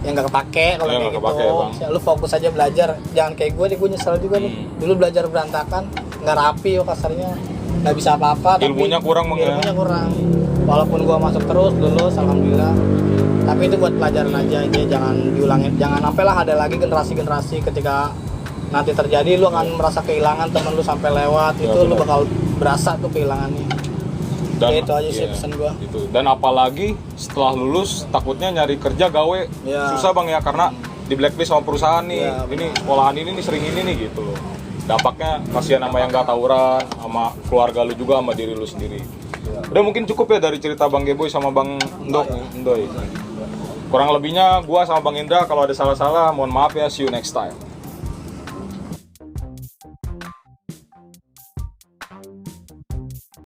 kepake kalau Iya, kayak nggak gitu. kepake, Bang. Ya, lu fokus aja belajar, jangan kayak gue nyesel juga nih. Dulu belajar berantakan, nggak rapi yo kasarnya, nggak bisa apa-apa. Ilmunya kurang, Bang, ya? Ilmunya kurang. Walaupun gue masuk terus lulus, alhamdulillah. Tapi itu buat pelajaran aja, jangan diulangin, jangan sampai lah ada lagi generasi-generasi ketika nanti terjadi lu akan merasa kehilangan temen lu sampai lewat, Ya, itu lu benar. bakal berasa tuh kehilangannya. Ya, itu aja sih iya, pesan gua. Itu. Dan apalagi setelah lulus takutnya nyari kerja gawe Ya. susah, Bang ya, karena di blacklist sama perusahaan nih. Ya, ini sekolahan ini nih sering ini nih gitu loh. Dampaknya kasihan sama yang nggak tawuran, sama keluarga lu juga, sama diri lu sendiri. Udah mungkin cukup ya dari cerita Bang Geboy sama Bang Ndoy. Kurang lebihnya gua sama Bang Indra kalau ada salah-salah mohon maaf ya, see you next time.